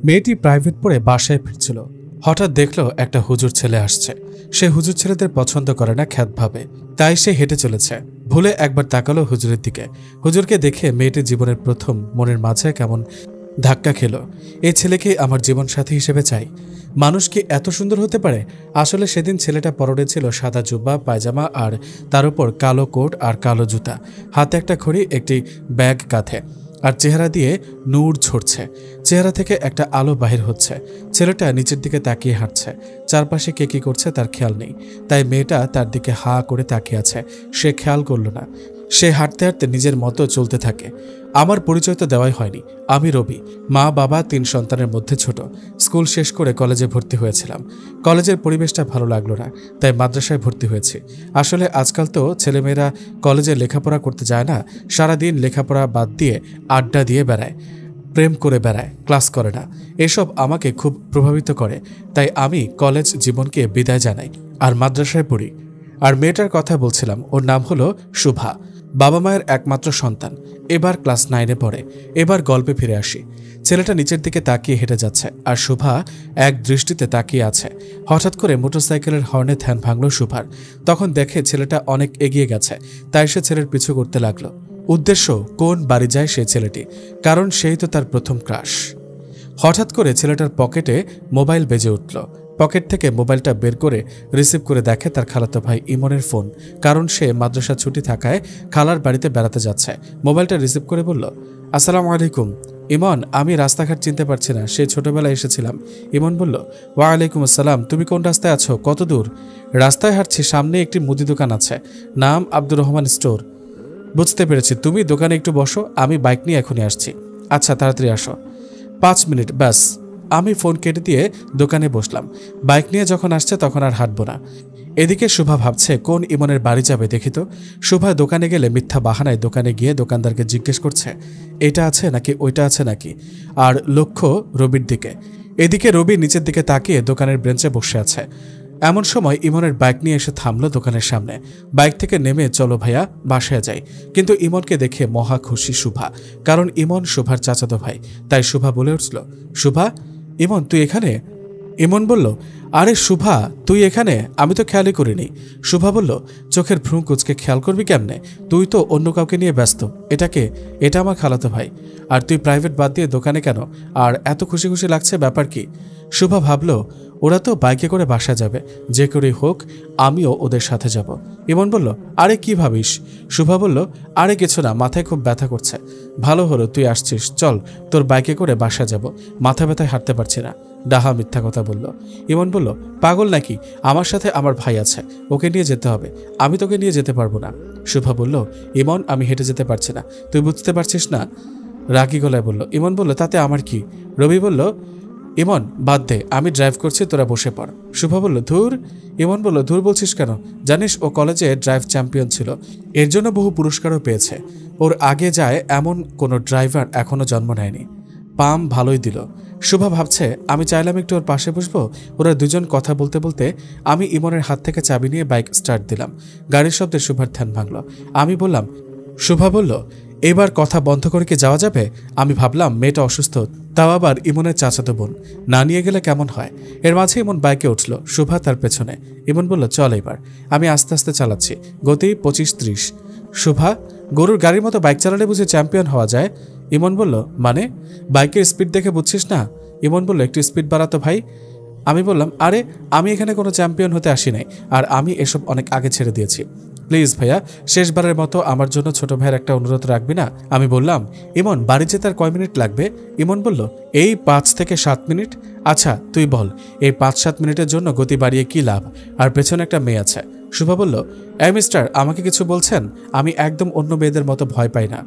মেয়েটি প্রাইভেট পড়ে বাসায় ফিরছিল। হঠাৎ দেখল একটা হুজুর ছেলে আসছে। সে হুজুর ছেলেদের পছন্দ করে না খ্যাতভাবে, তাই সে হেঁটে চলেছে। ভুলে একবার তাকালো হুজুরের দিকে। হুজুরকে দেখে মেয়েটির জীবনের প্রথম মনের মাঝে কেমন ধাক্কা খেল। এই ছেলেকে আমার জীবনসাথী হিসেবে চাই। মানুষ কি এত সুন্দর হতে পারে? আসলে সেদিন ছেলেটা পরনে ছিল সাদা জুব্বা, পায়জামা আর তার উপর কালো কোট আর কালো জুতা, হাতে একটা ঘড়ি, একটি ব্যাগ কাঁধে, আর চেহারা দিয়ে নূর ঝরছে। চেহারা থেকে একটা আলো বাহির হচ্ছে। ছেলেটা নিচের দিকে তাকিয়ে হাঁটছে। চারপাশে কে কি করছে তার খেয়াল নেই, তাই মেয়েটা তার দিকে হা করে তাকিয়ে আছে। সে খেয়াল করল না। সে হাঁটতে হাঁটতে নিজের মতো চলতে থাকে। আমার পরিচয় তো দেওয়াই হয়নি। আমি রবি, মা বাবা, 3 সন্তানের মধ্যে ছোট। স্কুল শেষ করে কলেজে ভর্তি হয়েছিলাম। কলেজের পরিবেশটা ভালো লাগলো না, তাই মাদ্রাসায় ভর্তি হয়েছি। আসলে আজকাল তো ছেলেমেয়েরা কলেজে লেখাপড়া করতে যায় না, সারাদিন লেখাপড়া বাদ দিয়ে আড্ডা দিয়ে বেড়ায়, প্রেম করে বেড়ায়, ক্লাস করে না। এসব আমাকে খুব প্রভাবিত করে, তাই আমি কলেজ জীবনকে বিদায় জানাই আর মাদ্রাসায় পড়ি। আর মেয়েটার কথা বলছিলাম, ওর নাম হলো শুভা। বাবা মায়ের একমাত্র সন্তান, এবার ক্লাস 9-এ পড়ে। এবার গল্পে ফিরে আসি। ছেলেটা নিচের দিকে তাকিয়ে হেঁটে যাচ্ছে আর শুভা এক দৃষ্টিতে তাকিয়ে আছে। হঠাৎ করে মোটরসাইকেলের হর্নে ধ্যান ভাঙল শুভার। তখন দেখে ছেলেটা অনেক এগিয়ে গেছে, তাই সে ছেলের পিছু করতে লাগলো। উদ্দেশ্য কোন বাড়ি যায় সেই ছেলেটি, কারণ সেই তো তার প্রথম ক্রাশ। হঠাৎ করে ছেলেটার পকেটে মোবাইল বেজে উঠল। পকেট থেকে মোবাইলটা বের করে রিসিভ করে দেখে তার খালাতো ভাই ইমনের ফোন, কারণ সে মাদ্রাসা ছুটি থাকায় খালার বাড়িতে বেড়াতে যাচ্ছে। মোবাইলটা রিসিভ করে বলল, আসসালামু আলাইকুম। ইমন, আমি রাস্তাঘাট চিনতে পারছি না, সেই ছোটবেলায় এসেছিলাম। ইমন বলল, ওয়ালাইকুম আসসালাম। তুমি কোন রাস্তায় আছো? কত দূর? রাস্তায় হাঁটছি, সামনে একটি মুদি দোকান আছে, নাম আব্দুর রহমান স্টোর। বুঝতে পেরেছি, তুমি দোকানে একটু বসো, আমি বাইক নিয়ে এখনই আসছি। আচ্ছা, তাড়াতাড়ি আসো। 5 মিনিট ব্যাস। আমি ফোন কেটে দিয়ে দোকানে বসলাম। বাইক নিয়ে যখন আসছে তখন আর হাঁটবো না। এদিকে শুভা ভাবছে কোন ইমনের বাড়ি যাবে দেখি তো। শুভা দোকানে গেলে মিথ্যা বাহানায় দোকানে গিয়ে দোকানদারকে জিজ্ঞেস করছে এটা আছে নাকি ওইটা আছে নাকি, আর লক্ষ্য রবির দিকে। এদিকে রবি নিচের দিকে তাকিয়ে দোকানের বেঞ্চে বসে আছে। এমন সময় ইমনের বাইক নিয়ে এসে থামলো দোকানের সামনে। বাইক থেকে নেমে চলো ভাইয়া, বাসায় যাই। কিন্তু ইমনকে দেখে মহা খুশি শুভা, কারণ ইমন শুভার চাচাতো ভাই। তাই শুভা বলে উঠল, শুভা, ইমন তুই এখানে? ইমন বলল, আরে শুভা তুই এখানে? আমি তো খেয়ালই করিনি। শুভা বলল, চোখের ভ্রু কুচকে খেয়াল করবি কেমনে? তুই তো অন্য কাউকে নিয়ে ব্যস্ত। এটাকে? এটা আমার খালাতো ভাই। আর তুই প্রাইভেট বাদ দিয়ে দোকানে কেন? আর এত খুশি খুশি লাগছে, ব্যাপার কি? শুভা ভাবল, ওরা তো বাইকে করে বাসা যাবে, যে করেই হোক আমিও ওদের সাথে যাব। ইমন বলল, আরে কি ভাবিস? শুভা বলল, আরে কিছু না, মাথায় খুব ব্যথা করছে। ভালো হলো তুই আসছিস, চল তোর বাইকে করে বাসা যাব। মাথা ব্যথায় হাঁটতে পারছি না। ডাহা মিথ্যা কথা বলল। ইমন বলল, পাগল নাকি? আমার সাথে আমার ভাই আছে, ওকে নিয়ে যেতে হবে, আমি তোকে নিয়ে যেতে পারবো না। শুভা বলল, ইমন আমি হেঁটে যেতে পারছি না, তুই বুঝতে পারছিস না? রাগী গলায় বলল। ইমন বলল, তাতে আমার কি? রবি বলল, ইমন বাদ দে, আমি ড্রাইভ করছি, তোরা বসে পড়। শুভা বলল, ধুর। ইমন বলল, ধুর বলছিস কেন? জানিস ও কলেজে ড্রাইভ চ্যাম্পিয়ন ছিল, এর জন্য বহু পুরস্কারও পেয়েছে। ওর আগে যায় এমন কোনো ড্রাইভার এখনো জন্ম নেয়নি। পাম ভালোই দিল। শুভা ভাবছে আমি চাইলাম একটু ওর পাশে বসবো। ওরা দুজন কথা বলতে বলতে আমি ইমনের হাত থেকে চাবি নিয়ে বাইক স্টার্ট দিলাম। গাড়ির শব্দে শুভার ধ্যান ভাঙল। আমি বললাম, শুভা বলল, এবার কথা বন্ধ করে কি যাওয়া যাবে? আমি ভাবলাম মেয়েটা অসুস্থ, তাও আবার ইমনের চাচাতো বোন, না নিয়ে গেলে কেমন হয়। এর মাঝে ইমন বাইকে উঠল, শুভা তার পেছনে। ইমন বলল, চল এবার। আমি আস্তে আস্তে চালাচ্ছি, গতি 25-30। শুভা, গরুর গাড়ির মতো বাইক চালালে বুঝে চ্যাম্পিয়ন হওয়া যায়? ইমন বলল, মানে? বাইকের স্পিড দেখে বুঝছিস না? ইমন বলল, একটু স্পিড বাড়াতো ভাই। আমি বললাম, আরে আমি এখানে কোনো চ্যাম্পিয়ন হতে আসি নাই, আর আমি এসব অনেক আগে ছেড়ে দিয়েছি। প্লিজ ভাইয়া, শেষবারের মতো আমার জন্য ছোট ভাইয়ের একটা অনুরোধ রাখবি না? আমি বললাম, ইমন বাড়ি যেতে আর কয় মিনিট লাগবে? ইমন বলল, এই 5 থেকে 7 মিনিট। আচ্ছা তুই বল, এই 5-7 মিনিটের জন্য গতি বাড়িয়ে কি লাভ? আর পেছনে একটা মেয়ে আছে। শুভা বলল, এই মিস্টার, আমাকে কিছু বলছেন? আমি একদম অন্য মেয়েদের মতো ভয় পাই না।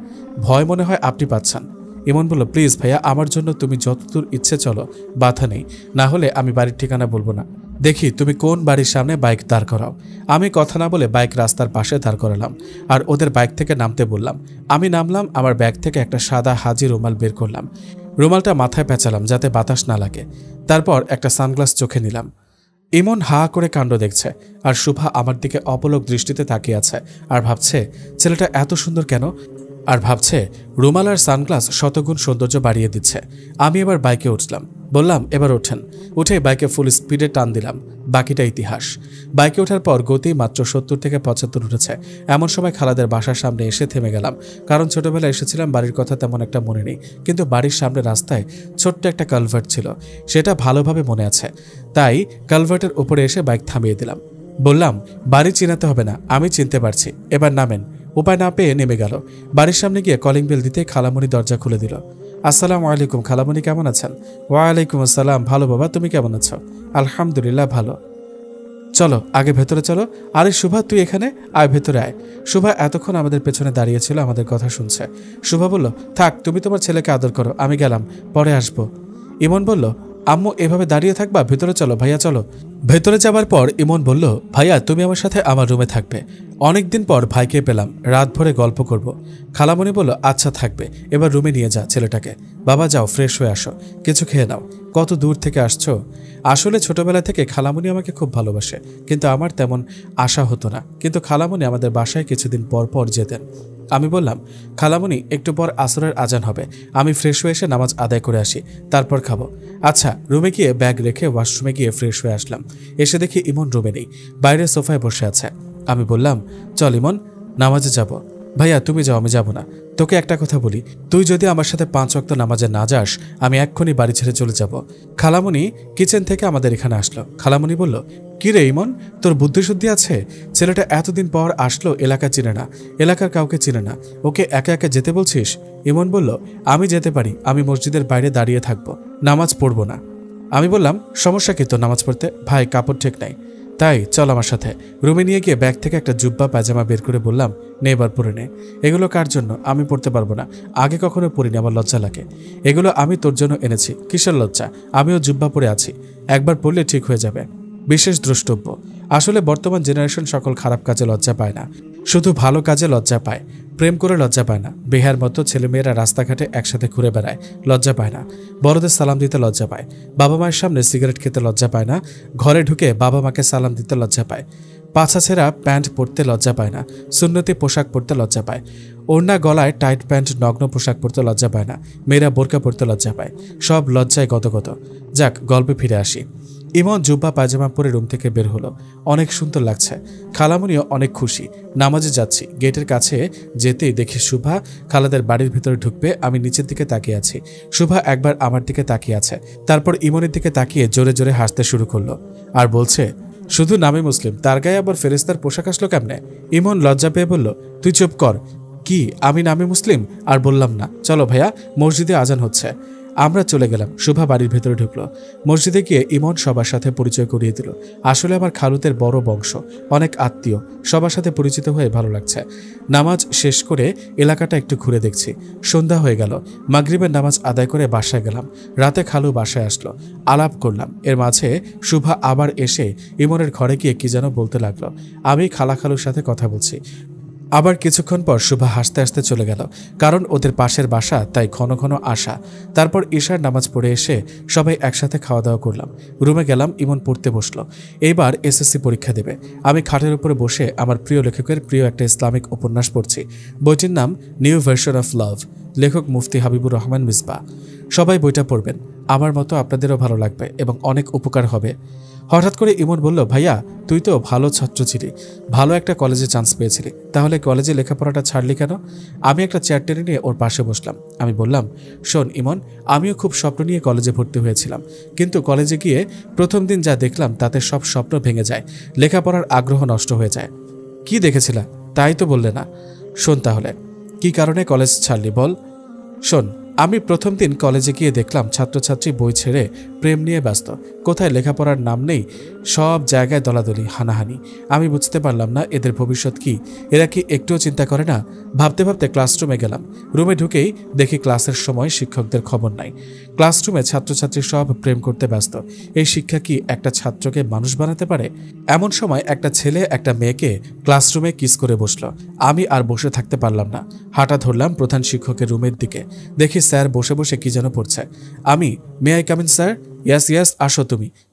ভয় মনে হয় আপনি পাচ্ছেন। ইমন বলল, প্লিজ ভাইয়া, আমার জন্য তুমি যতদূর ইচ্ছে চলো, বাধা নেই। না হলে আমি বাড়ির ঠিকানা বলবো না। দেখি তুমি কোন বাড়ির সামনে বাইক দাঁড় করাও। আমি কথা না বলে বাইক রাস্তার পাশে দাঁড় করালাম আর ওদের বাইক থেকে নামতে বললাম। আমি নামলাম, আমার ব্যাগ থেকে একটা সাদা হাজি রুমাল বের করলাম। রুমালটা মাথায় পেঁচালাম যাতে বাতাস না লাগে। তারপর একটা সানগ্লাস চোখে নিলাম। ইমন হা করে কাণ্ড দেখছে, আর শুভা আমার দিকে অপলক দৃষ্টিতে তাকিয়ে আছে আর ভাবছে ছেলেটা এত সুন্দর কেন, আর ভাবছে রুমাল আর সানগ্লাস শতগুণ সৌন্দর্য বাড়িয়ে দিচ্ছে। আমি এবার বাইকে উঠলাম। বললাম এবার ওঠেন। উঠে বাইকে ফুল স্পিডে টান দিলাম। বাকিটা ইতিহাস। বাইকে ওঠার পর গতি মাত্র 70 থেকে 75 উঠেছে। এমন সময় খালাদের বাসার সামনে এসে থেমে গেলাম, কারণ ছোটবেলায় এসেছিলাম, বাড়ির কথা তেমন একটা মনে নেই, কিন্তু বাড়ির সামনে রাস্তায় ছোট্ট একটা কালভার্ট ছিল, সেটা ভালোভাবে মনে আছে। তাই কালভার্টের উপরে এসে বাইক থামিয়ে দিলাম। বললাম বাড়ি চিনাতে হবে না, আমি চিনতে পারছি, এবার নামেন। উপায় না পেয়ে নেমে গেল। বাড়ির সামনে গিয়ে কলিং বেল দিতে খালামণি দরজা খুলে দিল। আসসালামু আলাইকুম খালামণি, কেমন আছেন? ওয়ালাইকুম আসসালাম, ভালো বাবা, তুমি কেমন আছো? আলহামদুলিল্লাহ ভালো। চলো আগে ভেতরে চলো। আরে শুভা, তুই এখানে আয়, ভেতরে আয়। শুভা এতক্ষণ আমাদের পেছনে দাঁড়িয়েছিল, আমাদের কথা শুনছে। শুভা বলল, থাক, তুমি তোমার ছেলেকে আদর করো, আমি গেলাম, পরে আসবো। ইমন বলল, আম্মু এভাবে দাঁড়িয়ে থাকবা? ভেতরে চলো ভাইয়া, চলো। ভেতরে যাবার পর ইমন বলল, ভাইয়া তুমি আমার সাথে আমার রুমে থাকবে, অনেকদিন পর ভাইকে পেলাম, রাত ভরে গল্প করব। খালামণি বলল, আচ্ছা থাকবে, এবার রুমে নিয়ে যা ছেলেটাকে। বাবা যাও, ফ্রেশ হয়ে আসো, কিছু খেয়ে নাও। কত দূর থেকে আসছো? আসলে ছোটবেলা থেকে খালামণি আমাকে খুব ভালোবাসে, কিন্তু আমার তেমন আশা হতো না, কিন্তু খালামণি আমাদের বাসায় কিছুদিন পর পর যেতেন। আমি বললাম, খালামণি একটু পর আসরের আজান হবে, আমি ফ্রেশ হয়ে এসে নামাজ আদায় করে আসি, তারপর খাবো। আচ্ছা। রুমে গিয়ে ব্যাগ রেখে ওয়াশরুমে গিয়ে ফ্রেশ হয়ে আসলাম। এসে দেখি ইমন রুমে নেই, বাইরের সোফায় বসে আছে। আমি বললাম, চল ইমন, নামাজে যাব। ভাইয়া তুমি যাও, আমি যাব না। তোকে একটা কথা বলি, তুই যদি আমার সাথে 5 ওয়াক্ত নামাজে না যাস, আমি এক্ষুনি বাড়ি ছেড়ে চলে যাব। খালামণি কিচেন থেকে আমাদের এখানে আসলো। খালামণি বলল, কি রে ইমন, তোর বুদ্ধিশুদ্ধি আছে? ছেলেটা এতদিন পর আসলো, এলাকা চিনে না, এলাকার কাউকে চিনে না, ওকে একা একা যেতে বলছিস? ইমন বলল, আমি যেতে পারি, আমি মসজিদের বাইরে দাঁড়িয়ে থাকবো, নামাজ পড়বো না। আমি বললাম, সমস্যা কি তোর নামাজ পড়তে? ভাই কাপড় ঠিক নাই। তাই চল আমার সাথে। রুমে নিয়ে গিয়ে ব্যাগ থেকে একটা জুব্বা পায়জামা বের করে বললাম, নে এবার পরে নে। এগুলো কার জন্য? আমি পড়তে পারবো না, আগে কখনো পরিনি, আমার লজ্জা লাগে। এগুলো আমি তোর জন্য এনেছি। কিসের লজ্জা? আমিও জুব্বা পরে আছি, একবার পরলে ঠিক হয়ে যাবে। বিশেষ দ্রষ্টব্য, আসলে বর্তমান জেনারেশন সকল খারাপ কাজে লজ্জা পায় না, শুধু ভালো কাজে লজ্জা পায়। প্রেম করে লজ্জা পায় না, বেহার মতো ছেলেমেয়েরা রাস্তাঘাটে একসাথে ঘুরে বেড়ায়, লজ্জা পায় না। বড়দের সালাম দিতে লজ্জা পায়, বাবা মায়ের সামনে সিগারেট খেতে লজ্জা পায় না, ঘরে ঢুকে বাবা মাকে সালাম দিতে লজ্জা পায়, পাছা ছেঁড়া প্যান্ট পরতে লজ্জা পায় না, সুন্নতি পোশাক পরতে লজ্জা পায়, ওড়না গলায় টাইট প্যান্ট নগ্ন পোশাক পরতে লজ্জা পায় না, মেয়েরা বোরকা পরতে লজ্জা পায়, সব লজ্জায় গতগত। যাক, গল্পে ফিরে আসি। ইমন জুব্বা পায়জামা পরে রুম থেকে বের হলো, অনেক সুন্দর লাগছে। খালামণিও অনেক খুশি। নামাজে যাচ্ছি, গেটের কাছে যেতেই দেখি শুভা খালাদের বাড়ির ভিতরে ঢুকবে, আমি নিচের দিকে তাকিয়ে আছি। শুভা একবার আমার দিকে তাকিয়ে আছে, তারপর ইমনের দিকে তাকিয়ে জোরে জোরে হাসতে শুরু করলো আর বলছে, শুধু নামে মুসলিম, তার গায়ে আবার ফেরেস্তার পোশাক আসলো কেমনে? ইমন লজ্জা পেয়ে বলল, তুই চুপ কর। কি আমি নামে মুসলিম? আর বললাম না। চলো ভাইয়া, মসজিদে আজান হচ্ছে। আমরা চলে গেলাম। শুভা বাড়ির ভেতরে ঢুকলো। মসজিদে গিয়ে ইমন সবার সাথে পরিচয় করিয়ে দিল। আসলে আমার খালুদের বড় বংশ, অনেক আত্মীয়, সবার সাথে পরিচিত হয়ে ভালো লাগছে। নামাজ শেষ করে এলাকাটা একটু ঘুরে দেখছি। সন্ধ্যা হয়ে গেল। মাগরিবের নামাজ আদায় করে বাসায় গেলাম। রাতে খালু বাসায় আসলো, আলাপ করলাম। এর মাঝে শুভা আবার এসে ইমনের ঘরে গিয়ে কি যেন বলতে লাগলো। আমি খালুর সাথে কথা বলছি। আবার কিছুক্ষণ পর শুভা হাসতে হাসতে চলে গেল, কারণ ওদের পাশের বাসা, তাই ঘন ঘন আসা। তারপর ঈশার নামাজ পড়ে এসে সবাই একসাথে খাওয়া দাওয়া করলাম। রুমে গেলাম, ইমন পড়তে বসলো। এইবার এসএসসি পরীক্ষা দেবে। আমি খাটের উপরে বসে আমার প্রিয় লেখকের প্রিয় একটা ইসলামিক উপন্যাস পড়ছি। বইটির নাম নিউ ভার্সন অফ লাভ, লেখক মুফতি হাবিবুর রহমান মিসবাহ। সবাই বইটা পড়বেন, আমার মতো আপনাদেরও ভালো লাগবে এবং অনেক উপকার হবে। হঠাৎ করে ইমন বলল, ভাইয়া তুই তো ভালো ছাত্র ছিলি, ভালো একটা কলেজে চান্স পেয়েছিলি, তাহলে কলেজে লেখাপড়াটা ছাড়লি কেন? আমি একটা চেয়ার টেনে নিয়ে ওর পাশে বসলাম। আমি বললাম, শোন ইমন, আমিও খুব স্বপ্ন নিয়ে কলেজে ভর্তি হয়েছিলাম, কিন্তু কলেজে গিয়ে প্রথম দিন যা দেখলাম তাতে সব স্বপ্ন ভেঙে যায়, লেখাপড়ার আগ্রহ নষ্ট হয়ে যায়। কি দেখেছিলা? তাই তো বললে না। শোন তাহলে, কি কারণে কলেজ ছাড়লি বল। শোন, আমি প্রথম দিন কলেজে গিয়ে দেখলাম ছাত্রছাত্রী বই ছেড়ে প্রেম নিয়ে ব্যস্ত, কোথায় লেখাপড়ার নাম নেই, সব জায়গায় দলাদলি, হানাহানি। আমি বুঝতে পারলাম না এদের ভবিষ্যৎ কি, এরা কি একটুও চিন্তা করে না? ভাবতে ভাবতে ক্লাসরুমে গেলাম। রুমে ঢুকেই দেখি ক্লাসের সময় শিক্ষকদের খবর নাই। ক্লাসরুমে ছাত্রছাত্রী সব প্রেম করতে ব্যস্ত। এই শিক্ষা কি একটা ছাত্রকে মানুষ বানাতে পারে? এমন সময় একটা ছেলে একটা মেয়েকে ক্লাসরুমে কিস করে বসলো। আমি আর বসে থাকতে পারলাম না, হাঁটা ধরলাম প্রধান শিক্ষকের রুমের দিকে। দেখি স্যার বসে বসে কি যেন পড়ছে। আমি may I come in sir? Yes yes, আসো।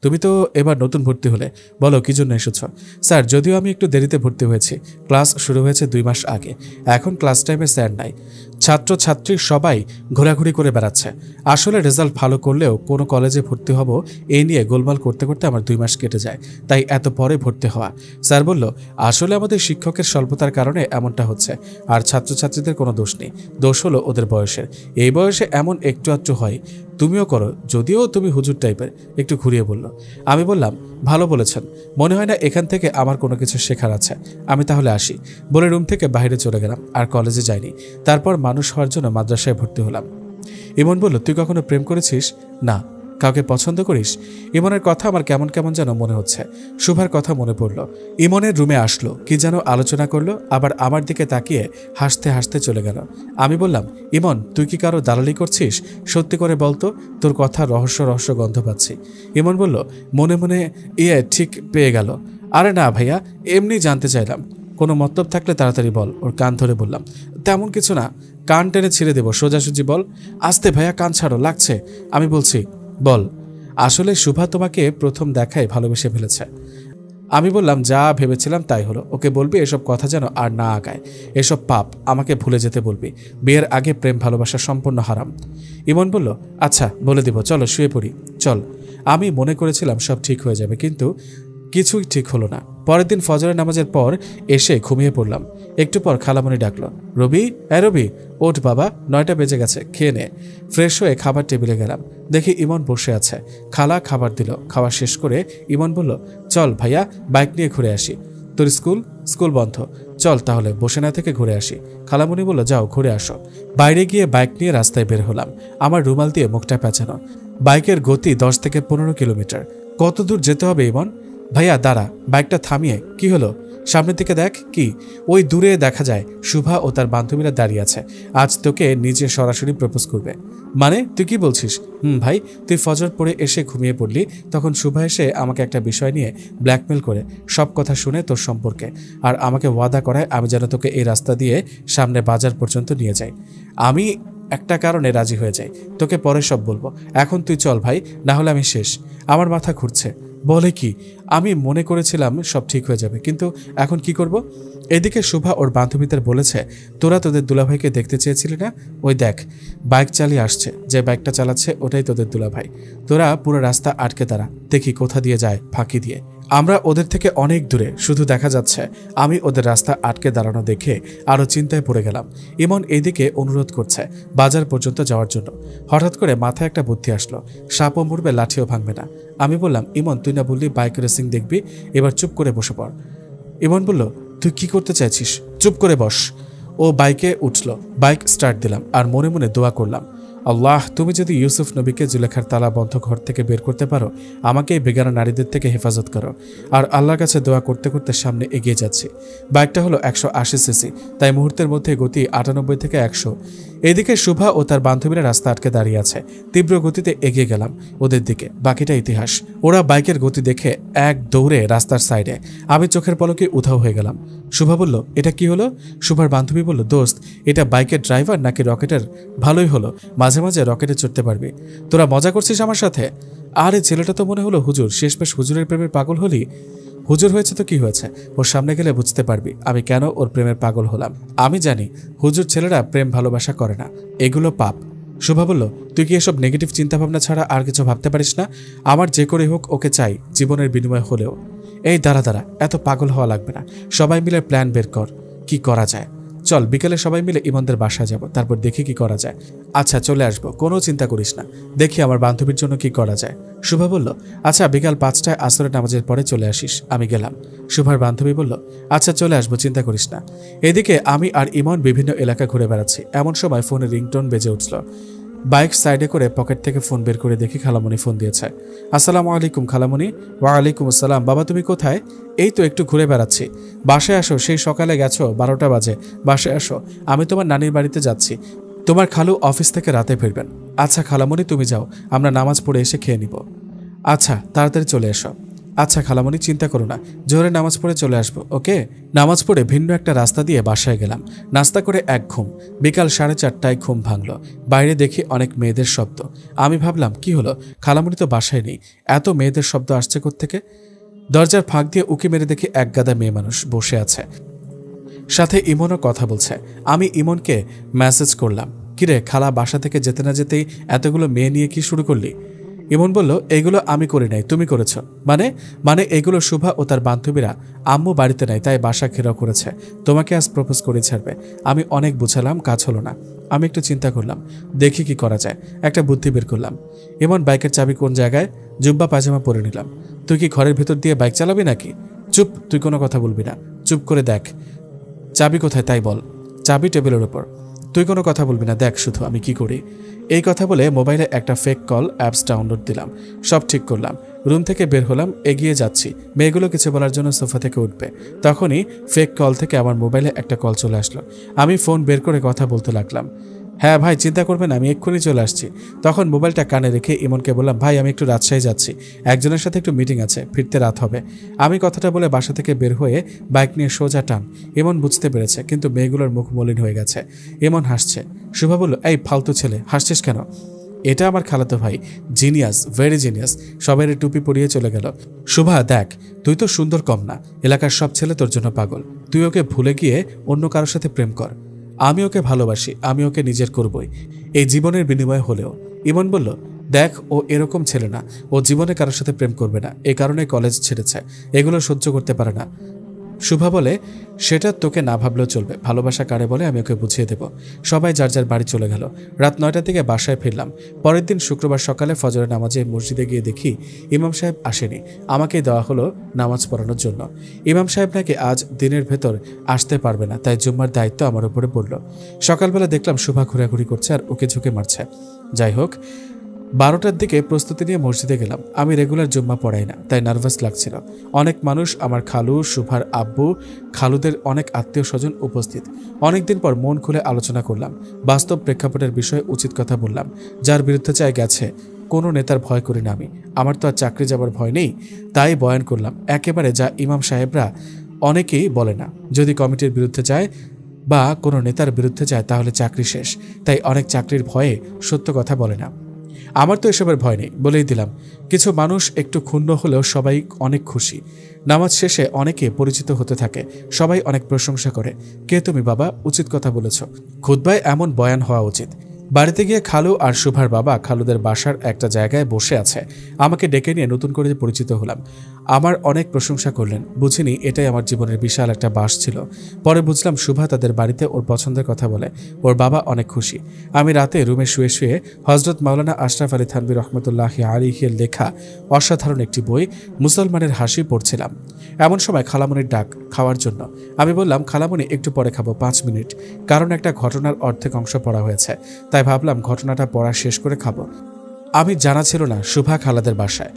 তুমি তো এবার নতুন ভর্তি হলে, বলো কি জন্য এসেছ? স্যার, যদিও আমি একটু দেরিতে ভর্তি হয়েছি, ক্লাস শুরু হয়েছে 2 মাস আগে, এখন ক্লাস টাইমে স্যার নাই, ছাত্রছাত্রী সবাই ঘোরাঘুরি করে বেড়াচ্ছে। আসলে রেজাল্ট ভালো করলেও কোনো কলেজে ভর্তি হব এই নিয়ে গোলমাল করতে করতে আমার 2 মাস কেটে যায়, তাই এত পরে ভর্তি হওয়া। স্যার বলল, আসলে আমাদের শিক্ষকের স্বল্পতার কারণে এমনটা হচ্ছে, আর ছাত্রছাত্রীদের কোনো দোষ নেই, দোষ হলো ওদের বয়সের। এই বয়সে এমন একটু আধটু হয়, তুমিও করো, যদিও তুমি হুজুর টাইপের। একটু ঘুরিয়ে বলল। আমি বললাম, ভালো বলেছেন, মনে হয় না এখান থেকে আমার কোনো কিছু শেখার আছে, আমি তাহলে আসি বলে রুম থেকে বাইরে চলে গেলাম। আর কলেজে যাইনি। তারপর মানুষ হওয়ার জন্য মাদ্রাসায় ভর্তি হলাম। ইমন বলল, তুই কখনো প্রেম করেছিস? না। কাউকে পছন্দ করিস? ইমনের কথা আমার কেমন কেমন যেন মনে হচ্ছে। শুভার কথা মনে পড়ল। ইমনের রুমে আসলো, কি যেন আলোচনা করলো, আবার আমার দিকে তাকিয়ে হাসতে হাসতে চলে গেল। আমি বললাম, ইমন, তুই কি কারো দালালি করছিস? সত্যি করে বলতো, তোর কথা রহস্য রহস্য গন্ধ পাচ্ছি। ইমন বলল, মনে মনে ঠিক পেয়ে গেল। আরে না ভাইয়া, এমনি জানতে চাইলাম, কোনো মতলব থাকলে তাড়াতাড়ি বল। ওর কান ধরে বললাম, তেমন কিছু না, কান টেনে ছিঁড়ে দেবো, সোজাসুজি বল। আস্তে ভাইয়া, কান ছাড়ো, লাগছে। আমি বলছি, বল। আসলে শুভা তোমাকে প্রথম দেখায় ভালোবেসে ফেলেছে। আমি বললাম, যা ভেবেছিলাম তাই হলো। ওকে বলবি এসব কথা যেন আর না আগায়, এসব পাপ, আমাকে ভুলে যেতে বলবি। বিয়ের আগে প্রেম ভালোবাসা সম্পূর্ণ হারাম। ইমন বলল, আচ্ছা বলে দিব, চলো শুয়ে পড়ি, চল। আমি মনে করেছিলাম সব ঠিক হয়ে যাবে, কিন্তু কিছুই ঠিক হলো না। পরের দিন ফজরের নামাজের পর এসে ঘুমিয়ে পড়লাম। একটু পর খালামণি ডাকলো, রবি, রবি, ওঠ বাবা, 9টা বেজে গেছে, খেয়ে নে। ফ্রেশ হয়ে খাবার টেবিলে গেলাম, দেখি ইমন বসে আছে। খালা খাবার দিল। খাওয়া শেষ করে ইমন বলল, চল ভাইয়া, বাইক নিয়ে ঘুরে আসি। তোর স্কুল বন্ধ, চল তাহলে বসে না থেকে ঘুরে আসি। খালামণি বলল, যাও ঘুরে আসো। বাইরে গিয়ে বাইক নিয়ে রাস্তায় বের হলাম। আমার রুমাল দিয়ে মুখটা পেঁচানো। বাইকের গতি 10 থেকে 15 কিলোমিটার। কত দূর যেতে হবে ইমন? ভাইয়া দাঁড়া, বাইকটা থামিয়ে। কি হলো? সামনের দিকে দেখ। কি? ওই দূরে দেখা যায় শুভা ও তার বান্ধবীরা দাঁড়িয়ে আছে। আজ তোকে নিজে সরাসরি প্রপোজ করবে। মানে তুই কি বলছিস? ভাই, তুই ফজর পড়ে এসে ঘুমিয়ে পড়লি, তখন শুভা এসে আমাকে একটা বিষয় নিয়ে ব্ল্যাকমেল করে সব কথা শুনে তোর সম্পর্কে, আর আমাকে ওয়াদা করায় আমি যেন তোকে এই রাস্তা দিয়ে সামনে বাজার পর্যন্ত নিয়ে যাই। আমি একটা কারণে রাজি হয়ে যাই, তোকে পরে সব বলবো। এখন তুই চল ভাই, না হলে আমি শেষ। আমার মাথা ঘুরছে। বলে কি? আমি মনে করেছিলাম সব ঠিক হয়ে যাবে, কিন্তু এখন কি করব? এদিকে শুভা ওর বান্ধবীদের বলেছে, তোরা তোদের দুলাভাইকে দেখতে চেয়েছিলি না? ওই দেখ, বাইক চালিয়ে আসছে, যে বাইকটা চালাচ্ছে ওটাই তোদের দুলাভাই। তোরা পুরো রাস্তা আটকে দাঁড়া, দেখি কোথা দিয়ে যায়, ফাঁকি দিয়ে। আমরা ওদের থেকে অনেক দূরে, শুধু দেখা যাচ্ছে। আমি ওদের রাস্তা আটকে দাঁড়ানো দেখে আরও চিন্তায় পড়ে গেলাম। ইমন এইদিকে অনুরোধ করছে বাজার পর্যন্ত যাওয়ার জন্য। হঠাৎ করে মাথায় একটা বুদ্ধি আসলো, সাপও মরবে, লাঠিও ভাঙবে না। আমি বললাম, ইমন, তুই না বললি বাইক রেসিং দেখবি? এবার চুপ করে বসে পড়। ইমন বলল, তুই কি করতে চাইছিস? চুপ করে বস। ও বাইকে উঠল। বাইক স্টার্ট দিলাম আর মনে মনে দোয়া করলাম, আল্লাহ, তুমি যদি ইউসুফ নবীকে জুলেখার তালা বন্ধ ঘর থেকে বের করতে পারো, আমাকে এই বেগানা নারীদের থেকে হেফাজত করো। আর আল্লাহর কাছে দোয়া করতে করতে সামনে এগিয়ে যাচ্ছি। বাইকটা হলো 180 সিসি, তাই মুহূর্তের মধ্যে গতি 98 থেকে 100। এদিকে শুভা ও তার বান্ধবীরা রাস্তা আটকে দাঁড়িয়ে আছে। তীব্র গতিতে এগিয়ে গেলাম ওদের দিকে। বাকিটা ইতিহাস। ওরা বাইকের গতি দেখে এক দৌড়ে রাস্তার সাইডে। আমি চোখের পলকে উধাও হয়ে গেলাম। শুভা বলল, এটা কি হলো? শুভার বান্ধবী বলল, দোস্ত, এটা বাইকের ড্রাইভার নাকি রকেটের? ভালোই হলো, মাঝে মাঝে রকেটে চড়তে পারবি। তোরা মজা করছিস আমার সাথে? আরে ছেলেটা তো মনে হলো হুজুর। শেষমেশ হুজুরের প্রেমের পাগল হলি? হুজুর হয়েছে তো কি হয়েছে, ওর সামনে গেলে বুঝতে পারবি আমি কেন ওর প্রেমের পাগল হলাম। আমি জানি হুজুর ছেলেরা প্রেম ভালোবাসা করে না, এগুলো পাপ। শুভা বলল, তুই কি এসব নেগেটিভ চিন্তাভাবনা ছাড়া আর কিছু ভাবতে পারিস না? আমার যে করে হোক ওকে চাই, জীবনের বিনিময় হলেও। এই দাঁড়া, এত পাগল হওয়া লাগবে না। সবাই মিলে প্ল্যান বের কর, কি করা যায়। চল বিকেলে সবাই মিলে ইমনদের বাসায় যাব, তারপর দেখি কি করা যায়। আচ্ছা, চলে আসবো, কোনো চিন্তা করিস না। দেখি আমার বান্ধবীর জন্য কি করা যায়। শুভা বলল, আচ্ছা বিকাল 5টায় আসরের নামাজের পরে চলে আসিস। আমি গেলাম। শুভার বান্ধবী বলল, আচ্ছা চলে আসবো, চিন্তা করিস না। এদিকে আমি আর ইমন বিভিন্ন এলাকা ঘুরে বেড়াচ্ছি। এমন সময় ফোনে রিংটোন বেজে উঠল। বাইক সাইডে করে পকেট থেকে ফোন বের করে দেখি খালামণি ফোন দিয়েছে। আসসালামু আলাইকুম খালামণি। ওয়ালাইকুম আসসালাম। বাবা তুমি কোথায়? এই তো একটু ঘুরে বেড়াচ্ছি। বাসায় আসো, সেই সকালে গেছো, 12টা বাজে। বাসায় আসো, আমি তোমার নানির বাড়িতে যাচ্ছি। তোমার খালু অফিস থেকে রাতে ফিরবেন। আচ্ছা খালামণি তুমি যাও, আমরা নামাজ পড়ে এসে খেয়ে নিব। আচ্ছা তাড়াতাড়ি চলে এসো। আচ্ছা খালামণি, চিন্তা করো না, জোরে নামাজ পড়ে চলে আসবো, ওকে? নামাজ পড়ে ভিন্ন একটা রাস্তা দিয়ে বাসায় গেলাম। নাস্তা করে এক ঘুম। বিকাল 4:30টায় ঘুম ভাঙল। বাইরে দেখি অনেক মেয়েদের শব্দ। আমি ভাবলাম কি হলো, খালামণি তো বাসায় নেই, এত মেয়েদের শব্দ আসছে কোত্থেকে? দরজার ফাঁক দিয়ে উঁকি মেরে দেখি এক গাদা মেয়ে মানুষ বসে আছে, সাথে ইমনও কথা বলছে। আমি ইমনকে মেসেজ করলাম, কিরে খালা, বাসা থেকে যেতে না যেতেই এতগুলো মেয়ে নিয়ে কি শুরু করলি? ইমন বলল, এগুলো আমি করি নাই, তুমি করেছ। মানে এগুলো শুভা ও তার বান্ধবীরা, আম্মু বাড়িতে নাই তাই বাসা ঘেরাও করেছে, তোমাকে আজ প্রপোজ করে ছাড়বে। আমি অনেক বুঝালাম, কাজ হলো না। আমি একটু চিন্তা করলাম, দেখি কি করা যায়। একটা বুদ্ধি বের করলাম। ইমন, বাইকের চাবি কোন জায়গায়? জুব্বা পায়জামা পরে নিলাম। তুই কি ঘরের ভেতর দিয়ে বাইক চালাবি নাকি? চুপ, তুই কোনো কথা বলবি না, চুপ করে দেখ। চাবি কোথায় তাই বল। চাবি টেবিলের ওপর। তুই কোনো কথা বলবি না, দেখ শুধু আমি কি করি। এই কথা বলে মোবাইলে একটা ফেক কল অ্যাপস ডাউনলোড দিলাম। সব ঠিক করলাম। রুম থেকে বের হলাম, এগিয়ে যাচ্ছি। মেয়েগুলো কিছু বলার জন্য সোফা থেকে উঠবে। তখনই ফেক কল থেকে আমার মোবাইলে একটা কল চলে আসলো। আমি ফোন বের করে কথা বলতে লাগলাম। হ্যাঁ ভাই, চিন্তা করবেন, আমি এক্ষুনি চলে আসছি। তখন মোবাইলটা কানে রেখে ইমনকে বললাম, ভাই আমি একটু রাজশাহী যাচ্ছি, একজনের সাথে একটু মিটিং আছে, ফিরতে রাত হবে। আমি কথাটা বলে বাসা থেকে বের হয়ে বাইক নিয়ে সোজা টান। ইমন বুঝতে পেরেছে, কিন্তু মেয়েগুলোর মুখ মলিন হয়ে গেছে। ইমন হাসছে। শুভা বলল, এই ফালতু ছেলে, হাসছিস কেন? এটা আমার খালাতো ভাই, জিনিয়াস, ভেরি জিনিয়াস। সবাই টুপি পরিয়ে চলে গেল। শুভা দেখ, তুই তো সুন্দর কম না, এলাকার সব ছেলে তোর জন্য পাগল। তুই ওকে ভুলে গিয়ে অন্য কারোর সাথে প্রেম কর। আমি ওকে ভালোবাসি, আমি ওকে নিজের করবই, এই জীবনের বিনিময়ে হলেও। ইমন বলল, দেখ ও এরকম ছেলে না, ও জীবনে কারোর সাথে প্রেম করবে না, এ কারণে কলেজ ছেড়েছে, এগুলো সহ্য করতে পারে না। শুভা বলে, সেটা তোকে না ভাবলেও চলবে, ভালোবাসা কারে বলে আমি ওকে বুঝিয়ে দেব। সবাই যার যার বাড়ি চলে গেল। রাত 9টার দিকে বাসায় ফিরলাম। পরের দিন শুক্রবার সকালে ফজরের নামাজে মসজিদে গিয়ে দেখি ইমাম সাহেব আসেনি। আমাকেই দেওয়া হলো নামাজ পড়ানোর জন্য। ইমাম সাহেব নাকি আজ দিনের ভেতর আসতে পারবে না, তাই জুম্মার দায়িত্ব আমার উপরে পড়ল। সকালবেলা দেখলাম শুভা ঘোরাঘুরি করছে আর ওকে ঝুঁকে মারছে। যাই হোক, 12টার দিকে প্রস্তুতি নিয়ে মসজিদে গেলাম। আমি রেগুলার জুম্মা পড়াই না, তাই নার্ভাস লাগছিল। অনেক মানুষ, আমার খালু, শুভার আব্বু, খালুদের অনেক আত্মীয় স্বজন উপস্থিত। অনেকদিন পর মন খুলে আলোচনা করলাম, বাস্তব প্রেক্ষাপটের বিষয়ে উচিত কথা বললাম। যার বিরুদ্ধে চাই গেছে, কোনো নেতার ভয় করি না আমি, আমার তো আর চাকরি যাবার ভয় নেই। তাই বয়ান করলাম একেবারে যা ইমাম সাহেবরা অনেকেই বলে না। যদি কমিটির বিরুদ্ধে যায় বা কোনো নেতার বিরুদ্ধে যায় তাহলে চাকরি শেষ। তাই অনেক চাকরির ভয়ে সত্য কথা বলে না। আমার তো এসবের ভয় নেই, বলেই দিলাম। কিছু মানুষ একটু ক্ষুণ্ণ হলেও সবাই অনেক খুশি। নামাজ শেষে অনেকে পরিচিত হতে থাকে, সবাই অনেক প্রশংসা করে। কে তুমি বাবা, উচিত কথা বলেছ, খুতবায় এমন বয়ান হওয়া উচিত। বাড়িতে গিয়ে খালু আর শুভার বাবা খালুদের বাসার একটা জায়গায় বসে আছে। আমাকে ডেকে নিয়ে নতুন করে পরিচিত হলাম। আমার অনেক প্রশংসা করলেন। বুঝিনি এটাই আমার জীবনের বিশাল একটা বাস ছিল। পরে বুঝলাম শুভা তাদের বাড়িতে ওর পছন্দের কথা বলে, ওর বাবা অনেক খুশি। আমি রাতে রুমে শুয়ে শুয়ে হজরত মাওলানা আশরাফ আলী থানভী রহমতুল্লাহ আলাইহির লেখা অসাধারণ একটি বই মুসলমানের হাসি পড়ছিলাম। এমন সময় খালামণির ডাক, খাওয়ার জন্য। আমি বললাম, খালামণি একটু পরে খাবো, 5 মিনিট, কারণ একটা ঘটনার অর্ধেক অংশ পড়া হয়েছে, তাই ভাবলাম ঘটনাটা পড়া শেষ করে খাবো। আমি জানা ছিল না শুভা খালাদের বাসায়।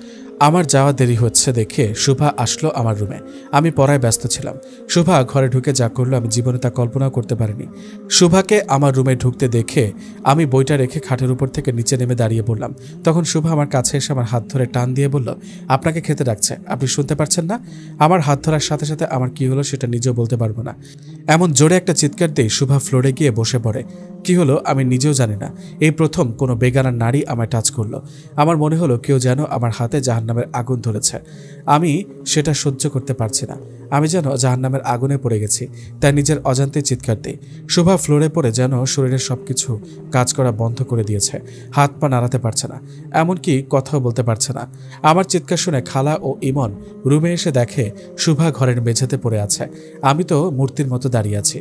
আমার যাওয়া দেরি হচ্ছে দেখে শুভা আসলো আমার রুমে। আমি পড়ায় ব্যস্ত ছিলাম। শুভা ঘরে ঢুকে যা করলো আমি জীবনে তা কল্পনাও করতে পারিনি। শুভাকে আমার রুমে ঢুকতে দেখে আমি বইটা রেখে খাটের উপর থেকে নিচে নেমে দাঁড়িয়ে পড়লাম। তখন শুভা আমার কাছে এসে আমার হাত ধরে টান দিয়ে বলল, আপনাকে খেতে ডাকছে, আপনি শুনতে পারছেন না? আমার হাত ধরার সাথে সাথে আমার কি হলো সেটা নিজেও বলতে পারবো না। এমন জোরে একটা চিৎকার দিয়ে শুভা ফ্লোরে গিয়ে বসে পড়ে। কি হলো আমি নিজেও জানি না। এই প্রথম কোনো বেগানা নারী আমায় টাচ করলো। আমার মনে হলো কেউ যেন আমার হাতে জাহান্নামের আগুন ধরেছে। আমি সেটা সহ্য করতে পারছি না। আমি যেন জাহান্নামের আগুনে পড়ে গেছি, তাই নিজের অজান্তে চিৎকার দিই। শুভা ফ্লোরে পড়ে যেন শরীরের সবকিছু কাজ করা বন্ধ করে দিয়েছে। হাত পা নাড়াতে পারছে না, এমনকি কথাও বলতে পারছে না। আমার চিৎকার শুনে খালা ও ইমন রুমে এসে দেখে শুভা ঘরের মেঝেতে পড়ে আছে। আমি তো মূর্তির মতো দাঁড়িয়ে আছি।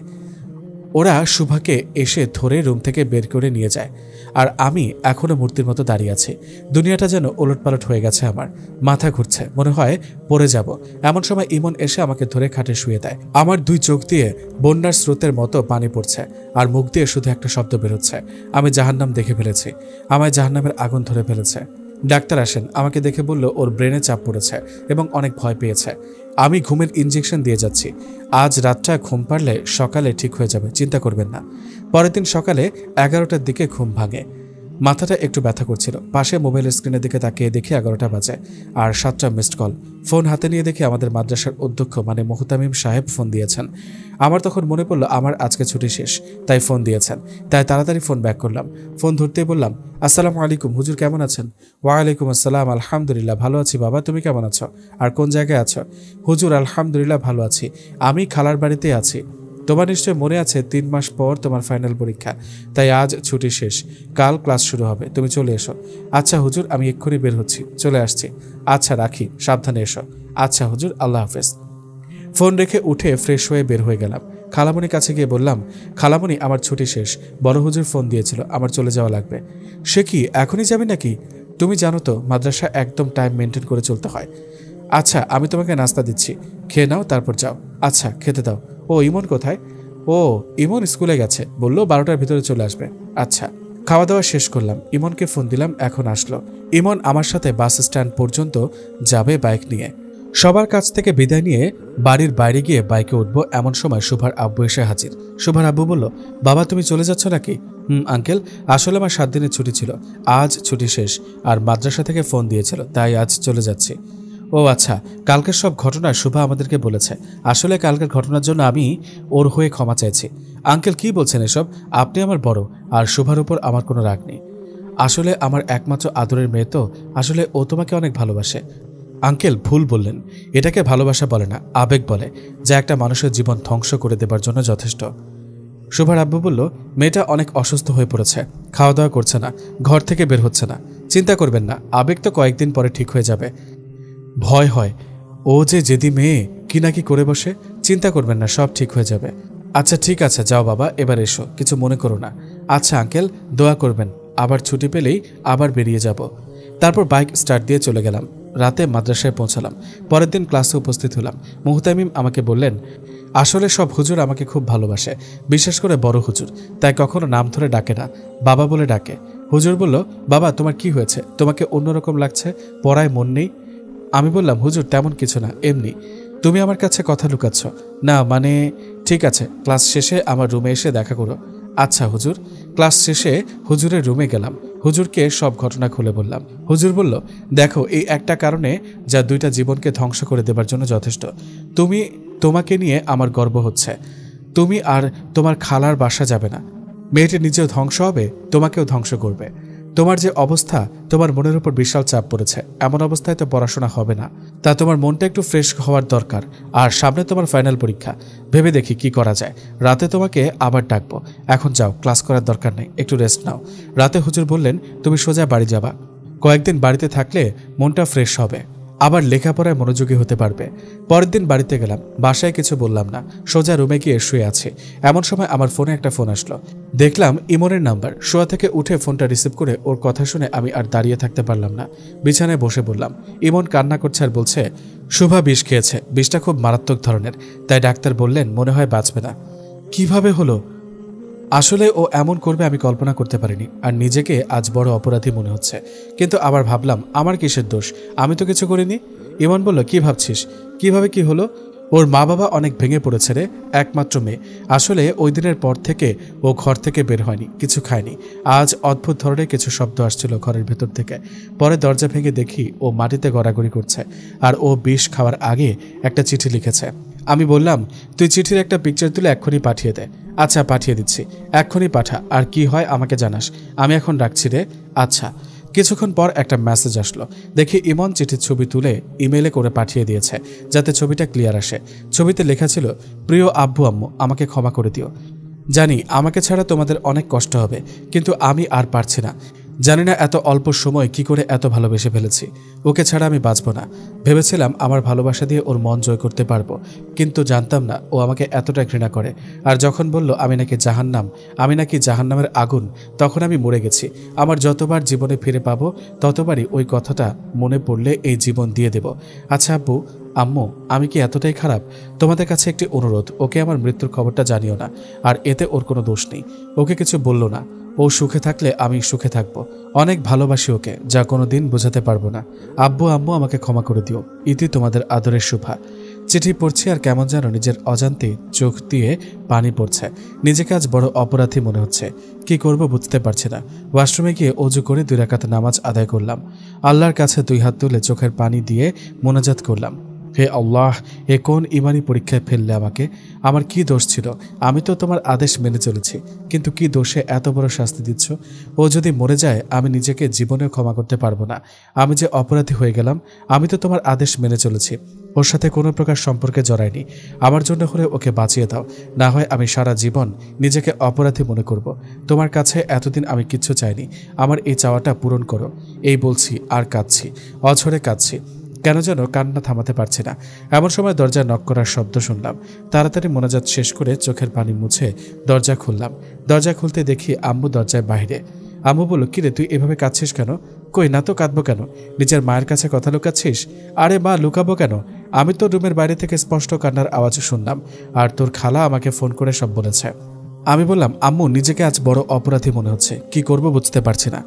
ওরা শুভাকে এসে ধরে রুম থেকে বের করে নিয়ে যায়, আর আমি এখনো মূর্তির মতো দাঁড়িয়ে আছি। দুনিয়াটা যেন ওলটপালট হয়ে গেছে। আমার মাথা ঘুরছে, মনে হয় পড়ে যাব। এমন সময় ইমন এসে আমাকে ধরে খাটে শুয়ে দেয়। আমার 2 চোখ দিয়ে বন্যার স্রোতের মতো পানি পড়ছে, আর মুখ দিয়ে শুধু একটা শব্দ বেরোচ্ছে, আমি জাহান্নাম দেখে ফেলেছি, আমায় জাহান্নামের আগুন ধরে ফেলেছে। ডাক্তার আসেন, আমাকে দেখে বলল ওর ব্রেনে চাপ পড়েছে এবং অনেক ভয় পেয়েছে। আমি ঘুমের ইনজেকশন দিয়ে যাচ্ছি। আজ রাতটা ঘুম পারলে সকালে ঠিক হয়ে যাবে, চিন্তা করবেন না। পরের দিন সকালে 11টার দিকে ঘুম ভাঙে। মাথাটা একটু ব্যথা করছিল। পাশে মোবাইলের স্ক্রিনের দিকে তাকিয়ে দেখি 11টা বাজে আর 7টা মিসড কল। ফোন হাতে নিয়ে দেখি আমাদের মাদ্রাসার অধ্যক্ষ মানে মুহতামিম সাহেব ফোন দিয়েছেন। আমার তখন মনে পড়লো আমার আজকে ছুটি শেষ, তাই ফোন দিয়েছেন। তাই তাড়াতাড়ি ফোন ব্যাক করলাম। ফোন ধরতেই বললাম, আসসালামু আলাইকুম হুজুর, কেমন আছেন? ওয়ালাইকুম আসসালাম, আলহামদুলিল্লাহ ভালো আছি বাবা, তুমি কেমন আছো? আর কোন জায়গায় আছো? হুজুর আলহামদুলিল্লাহ ভালো আছি, আমি খালার বাড়িতে আছি। তোমার নিশ্চয় মনে আছে 3 মাস পর তোমার ফাইনাল পরীক্ষা, তাই আজ ছুটি শেষ, কাল ক্লাস শুরু হবে, তুমি চলে এসো। আচ্ছা হুজুর, আমি এক্ষুনি বের হচ্ছি, চলে আসছি। আচ্ছা রাখি, সাবধানে এসো। আচ্ছা হুজুর, আল্লাহ হাফেজ। ফোন রেখে উঠে ফ্রেশ হয়ে বের হয়ে গেলাম। খালামণির কাছে গিয়ে বললাম, খালামণি আমার ছুটি শেষ, বড় হুজুর ফোন দিয়েছিল, আমার চলে যাওয়া লাগবে। সে কি এখনই যাবে নাকি? তুমি জানো তো মাদ্রাসা একদম টাইম মেনটেন করে চলতে হয়। আচ্ছা আমি তোমাকে নাস্তা দিচ্ছি, খেয়ে নাও তারপর যাও। আচ্ছা খেতে দাও। ও ইমন কোথায়? ও ইমন স্কুলে গেছে, বললো 12টার ভিতরে চলে আসবে। আচ্ছা। খাওয়া দাওয়া শেষ করলাম, ইমনকে ফোন দিলাম, এখন আসলো। ইমন আমার সাথে বাস স্ট্যান্ড পর্যন্ত যাবে বাইক নিয়ে। সবার কাছ থেকে বিদায় নিয়ে বাড়ির বাইরে গিয়ে বাইকে উঠবো এমন সময় শুভার আব্বু এসে হাজির। শুভার আব্বু বলল, বাবা তুমি চলে যাচ্ছ নাকি? আঙ্কেল, আসলে আমার 7 দিনের ছুটি ছিল, আজ ছুটি শেষ, আর মাদ্রাসা থেকে ফোন দিয়েছিল, তাই আজ চলে যাচ্ছি। ও আচ্ছা, কালকের সব ঘটনা শুভা আমাদেরকে বলেছে। আসলে কালকের ঘটনার জন্য আমি ওর হয়ে ক্ষমা চাইছি। আঙ্কেল কি বলছেন এসব? আপনি আমার বড়, আর শুভার উপর আমার কোনো রাগ নেই। আসলে আমার একমাত্র আদরের মেয়ে তো, আসলে ও তোমাকে অনেক ভালোবাসে। আঙ্কেল ভুল বললেন, এটাকে ভালোবাসা বলে না, আবেগ বলে, যা একটা মানুষের জীবন ধ্বংস করে দেবার জন্য যথেষ্ট। শুভার আব্বু বলল, মেয়েটা অনেক অসুস্থ হয়ে পড়েছে, খাওয়া দাওয়া করছে না, ঘর থেকে বের হচ্ছে না। চিন্তা করবেন না, আবেগ তো কয়েকদিন পরে ঠিক হয়ে যাবে। ভয় হয় ও যে জেদি মেয়ে, কি না কি করে বসে। চিন্তা করবেন না, সব ঠিক হয়ে যাবে। আচ্ছা ঠিক আছে, যাও বাবা, এবার এসো, কিছু মনে করো না। আচ্ছা আঙ্কেল, দোয়া করবেন, আবার ছুটি পেলেই আবার বেরিয়ে যাব। তারপর বাইক স্টার্ট দিয়ে চলে গেলাম। রাতে মাদ্রাসায় পৌঁছালাম। পরের দিন ক্লাসে উপস্থিত হলাম। মুহতামিম আমাকে বললেন, আসলে সব হুজুর আমাকে খুব ভালোবাসে, বিশেষ করে বড় হুজুর, তাই কখনো নাম ধরে ডাকে না, বাবা বলে ডাকে। হুজুর বলল, বাবা তোমার কি হয়েছে, তোমাকে অন্যরকম লাগছে, পড়ায় মন নেই? আমি বললাম, হুজুর তেমন কিছু না, এমনি। তুমি আমার কাছে কথা লুকাচ্ছ? না মানে, ঠিক আছে, ক্লাস শেষে আমার রুমে এসে দেখা করো। আচ্ছা হুজুর। ক্লাস শেষে হুজুরের রুমে গেলাম। হুজুরকে সব ঘটনা খুলে বললাম। হুজুর বলল, দেখো এই একটা কারণে যা 2টা জীবনকে ধ্বংস করে দেবার জন্য যথেষ্ট। তোমাকে নিয়ে আমার গর্ব হচ্ছে। তুমি আর তোমার খালার বাসা যাবে না। মেয়েটি নিজেও ধ্বংস হবে, তোমাকেও ধ্বংস করবে। তোমার যে অবস্থা, তোমার মনের উপর বিশাল চাপ পড়েছে, এমন অবস্থায় তো পড়াশোনা হবে না। তা তোমার মনটা একটু ফ্রেশ হওয়ার দরকার। আর সামনে তোমার ফাইনাল পরীক্ষা, ভেবে দেখি কি করা যায়। রাতে তোমাকে আবার ডাকবো, এখন যাও, ক্লাস করার দরকার নেই, একটু রেস্ট নাও। রাতে হুজুর বললেন, তুমি সোজা বাড়ি যাবা, কয়েকদিন বাড়িতে থাকলে মনটা ফ্রেশ হবে, আবার লেখাপড়ায় মনোযোগী হতে পারবে। পরের দিন বাড়িতে গেলাম, বাসায় কিছু বললাম না, সোজা রুমে গিয়ে শুয়ে আছি। এমন সময় আমার ফোনে একটা ফোন আসলো। দেখলাম ইমনের নাম্বার। শোয়া থেকে উঠে ফোনটা রিসিভ করে ওর কথা শুনে আমি আর দাঁড়িয়ে থাকতে পারলাম না, বিছানায় বসে বললাম। ইমন কান্না করছে আর বলছে, শুভা বিষ খেয়েছে, বিষটা খুব মারাত্মক ধরনের, তাই ডাক্তার বললেন মনে হয় বাঁচবে না। কিভাবে হলো? আসলে ও এমন করবে আমি কল্পনা করতে পারিনি, আর নিজেকে আজ বড় অপরাধী মনে হচ্ছে। কিন্তু আবার ভাবলাম, আমার কিসের দোষ, আমি তো কিছু করিনি। ইমন বলল, কি ভাবছিস? কিভাবে কি হলো? ওর মা বাবা অনেক ভেঙে পড়েছে রে, একমাত্র মেয়ে। আসলে ওই দিনের পর থেকে ও ঘর থেকে বের হয়নি, কিছু খায়নি। আজ অদ্ভুত ধরনের কিছু শব্দ আসছিল ঘরের ভেতর থেকে। পরে দরজা ভেঙে দেখি ও মাটিতে গড়াগড়ি করছে, আর ও বিষ খাওয়ার আগে একটা চিঠি লিখেছে। আমি বললাম, তুই চিঠির একটা পিকচার তুলে এক্ষুনি পাঠিয়ে দে। আচ্ছা পাঠিয়ে দিচ্ছি, এক্ষুনি পাঠা, আর কি হয় আমাকে জানাস। আমি এখন রাখছি রে। আচ্ছা। কিছুক্ষণ পর একটা মেসেজ আসলো। দেখি ইমন চিঠির ছবি তুলে ইমেলে করে পাঠিয়ে দিয়েছে, যাতে ছবিটা ক্লিয়ার আসে। ছবিতে লেখা ছিল, প্রিয় আব্বু আম্মু, আমাকে ক্ষমা করে দিও। জানি আমাকে ছাড়া তোমাদের অনেক কষ্ট হবে, কিন্তু আমি আর পারছি না। জানি না এত অল্প সময় কি করে এত ভালোবেসে ফেলেছি। ওকে ছাড়া আমি বাঁচব না। ভেবেছিলাম আমার ভালোবাসা দিয়ে ওর মন জয় করতে পারবো, কিন্তু জানতাম না ও আমাকে এতটা ঘৃণা করে। আর যখন বলল আমি নাকি জাহান্নামের আগুন, তখন আমি মরে গেছি। আমার যতবার জীবনে ফিরে পাবো ততবারই ওই কথাটা মনে পড়লে এই জীবন দিয়ে দেব। আচ্ছা আব্বু আম্মু, আমি কি এতটাই খারাপ? তোমাদের কাছে একটি অনুরোধ, ওকে আমার মৃত্যুর খবরটা জানিও না। আর এতে ওর কোনো দোষ নেই, ওকে কিছু বললো না। ও সুখে থাকলে আমি সুখে থাকবো। অনেক ভালোবাসি ওকে, যা কোনো দিন বোঝাতে পারবো না। আব্বু আম্মু, আমাকে ক্ষমা করে দিও। ইতি তোমাদের আদরের শুভা। চিঠি পড়ছি আর কেমন যেন নিজের অজান্তে চোখ দিয়ে পানি পড়ছে। নিজেকে আজ বড় অপরাধী মনে হচ্ছে। কি করব বুঝতে পারছি না। ওয়াশরুমে গিয়ে অজু করে 2 রাকাত নামাজ আদায় করলাম। আল্লাহর কাছে 2 হাত তুলে চোখের পানি দিয়ে মোনাজাত করলাম। হে আল্লাহ, এ কোন ইমানি পরীক্ষায় ফেললে আমাকে? আমার কি দোষ ছিল? আমি তো তোমার আদেশ মেনে চলেছি, কিন্তু কি দোষে এত বড় শাস্তি দিচ্ছ? ও যদি মরে যায় আমি নিজেকে জীবনেও ক্ষমা করতে পারবো না। আমি যে অপরাধী হয়ে গেলাম। আমি তো তোমার আদেশ মেনে চলেছি, ওর সাথে কোনো প্রকার সম্পর্কে জড়াইনি। আমার জন্য হলে ওকে বাঁচিয়ে দাও, না হয় আমি সারা জীবন নিজেকে অপরাধী মনে করব। তোমার কাছে এতদিন আমি কিচ্ছু চাইনি, আমার এই চাওয়াটা পূরণ করো। এই বলছি আর কাঁদছি, অঝরে কাঁদছি। কেন যেন কান্না থামাতে পারছি না। এমন সময় দরজা নক করার শব্দ শুনলাম। তাড়াতাড়ি মোনাজাত শেষ করে চোখের পানি মুছে দরজা খুললাম। দরজা খুলতে দেখি আম্মু দরজায় বাইরে। আম্মু বলল, কিরে তুই এভাবে কাঁদছিস কেন? কই না তো, কাঁদবো কেন? নিজের মায়ের কাছে কথা লুকাচ্ছিস? আরে মা, লুকাবো কেন? আমি তো রুমের বাইরে থেকে স্পষ্ট কান্নার আওয়াজ শুনলাম, আর তোর খালা আমাকে ফোন করে সব বলেছে। আমি বললাম, আম্মু নিজেকে আজ বড় অপরাধী মনে হচ্ছে, কি করব বুঝতে পারছি না।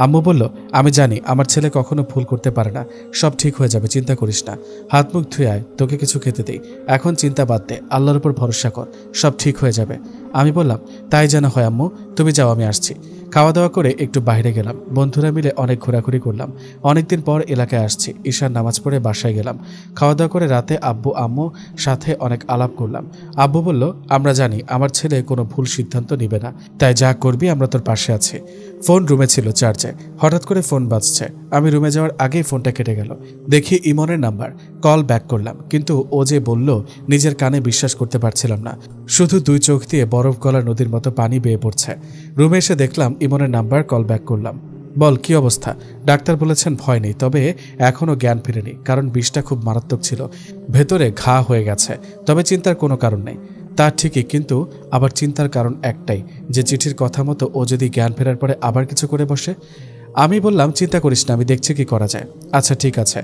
আম্মু বলল, আমি জানি আমার ছেলে কখনো ভুল করতে পারে না, সব ঠিক হয়ে যাবে, চিন্তা করিস না। হাত মুখ ধুয়ে আয়, তোকে কিছু খেতে দেই। এখন চিন্তা বাদ দে, আল্লাহর উপর ভরসা কর, সব ঠিক হয়ে যাবে। আমি বললাম, তাই যেন হয় আম্মু, তুমি যাও, আমি আসছি। খাওয়া দাওয়া করে একটু বাইরে গেলাম। বন্ধুরা মিলে অনেক ঘোরাঘুরি করলাম। অনেকদিন পর এলাকায় আসছি। ঈশার নামাজ পড়ে বাসায় গেলাম। খাওয়া দাওয়া করে রাতে আব্বু আম্মু সাথে অনেক আলাপ করলাম। আব্বু বলল, আমরা জানি আমার ছেলে কোনো ভুল সিদ্ধান্ত নিবে না, তাই যা করবি আমরা তোর পাশে আছি। ফোন রুমে ছিল চার্জে। হঠাৎ করে ফোন বাজছে। আমি রুমে যাওয়ার আগেই ফোনটা কেটে গেল। দেখি ইমনের নাম্বার। কল ব্যাক করলাম, কিন্তু ও যে বলল নিজের কানে বিশ্বাস করতে পারছিলাম না। শুধু 2 চোখ দিয়ে বরফ গলা নদীর মতো পানি বেয়ে পড়ছে। রুমে এসে দেখলাম ইমনের নাম্বার। কল ব্যাক করলাম। বল, কি অবস্থা? ডাক্তার বলেছেন ভয় নেই, তবে এখনও জ্ঞান ফিরেনি, কারণ বিষটা খুব মারাত্মক ছিল, ভেতরে ঘা হয়ে গেছে। তবে চিন্তার কোনো কারণ নেই। তা ঠিকই, কিন্তু আবার চিন্তার কারণ একটাই, যে চিঠির কথা মতো ও যদি জ্ঞান ফেরার পরে আবার কিছু করে বসে। আমি বললাম, চিন্তা করিস না, আমি দেখছি কি করা যায়। আচ্ছা ঠিক আছে।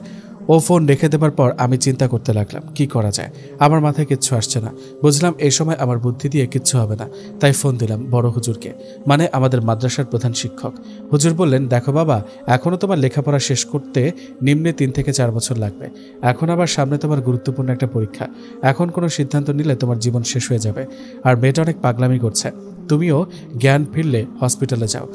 ও ফোন রেখে দেবার পর আমি চিন্তা করতে লাগলাম কি করা যায়। আমার মাথায় কিচ্ছু আসছে না। বুঝলাম এই সময় আমার বুদ্ধি দিয়ে কিচ্ছু হবে না। তাই ফোন দিলাম বড় হুজুরকে, মানে আমাদের মাদ্রাসার প্রধান শিক্ষক। হুজুর বললেন, দেখো বাবা, এখনও তোমার লেখাপড়া শেষ করতে নিম্নে 3 থেকে 4 বছর লাগবে। এখন আবার সামনে তোমার গুরুত্বপূর্ণ একটা পরীক্ষা। এখন কোনো সিদ্ধান্ত নিলে তোমার জীবন শেষ হয়ে যাবে। আর মেয়েটা অনেক পাগলামি করছে। তুমিও জ্ঞান ফিরলে হসপিটালে যাও,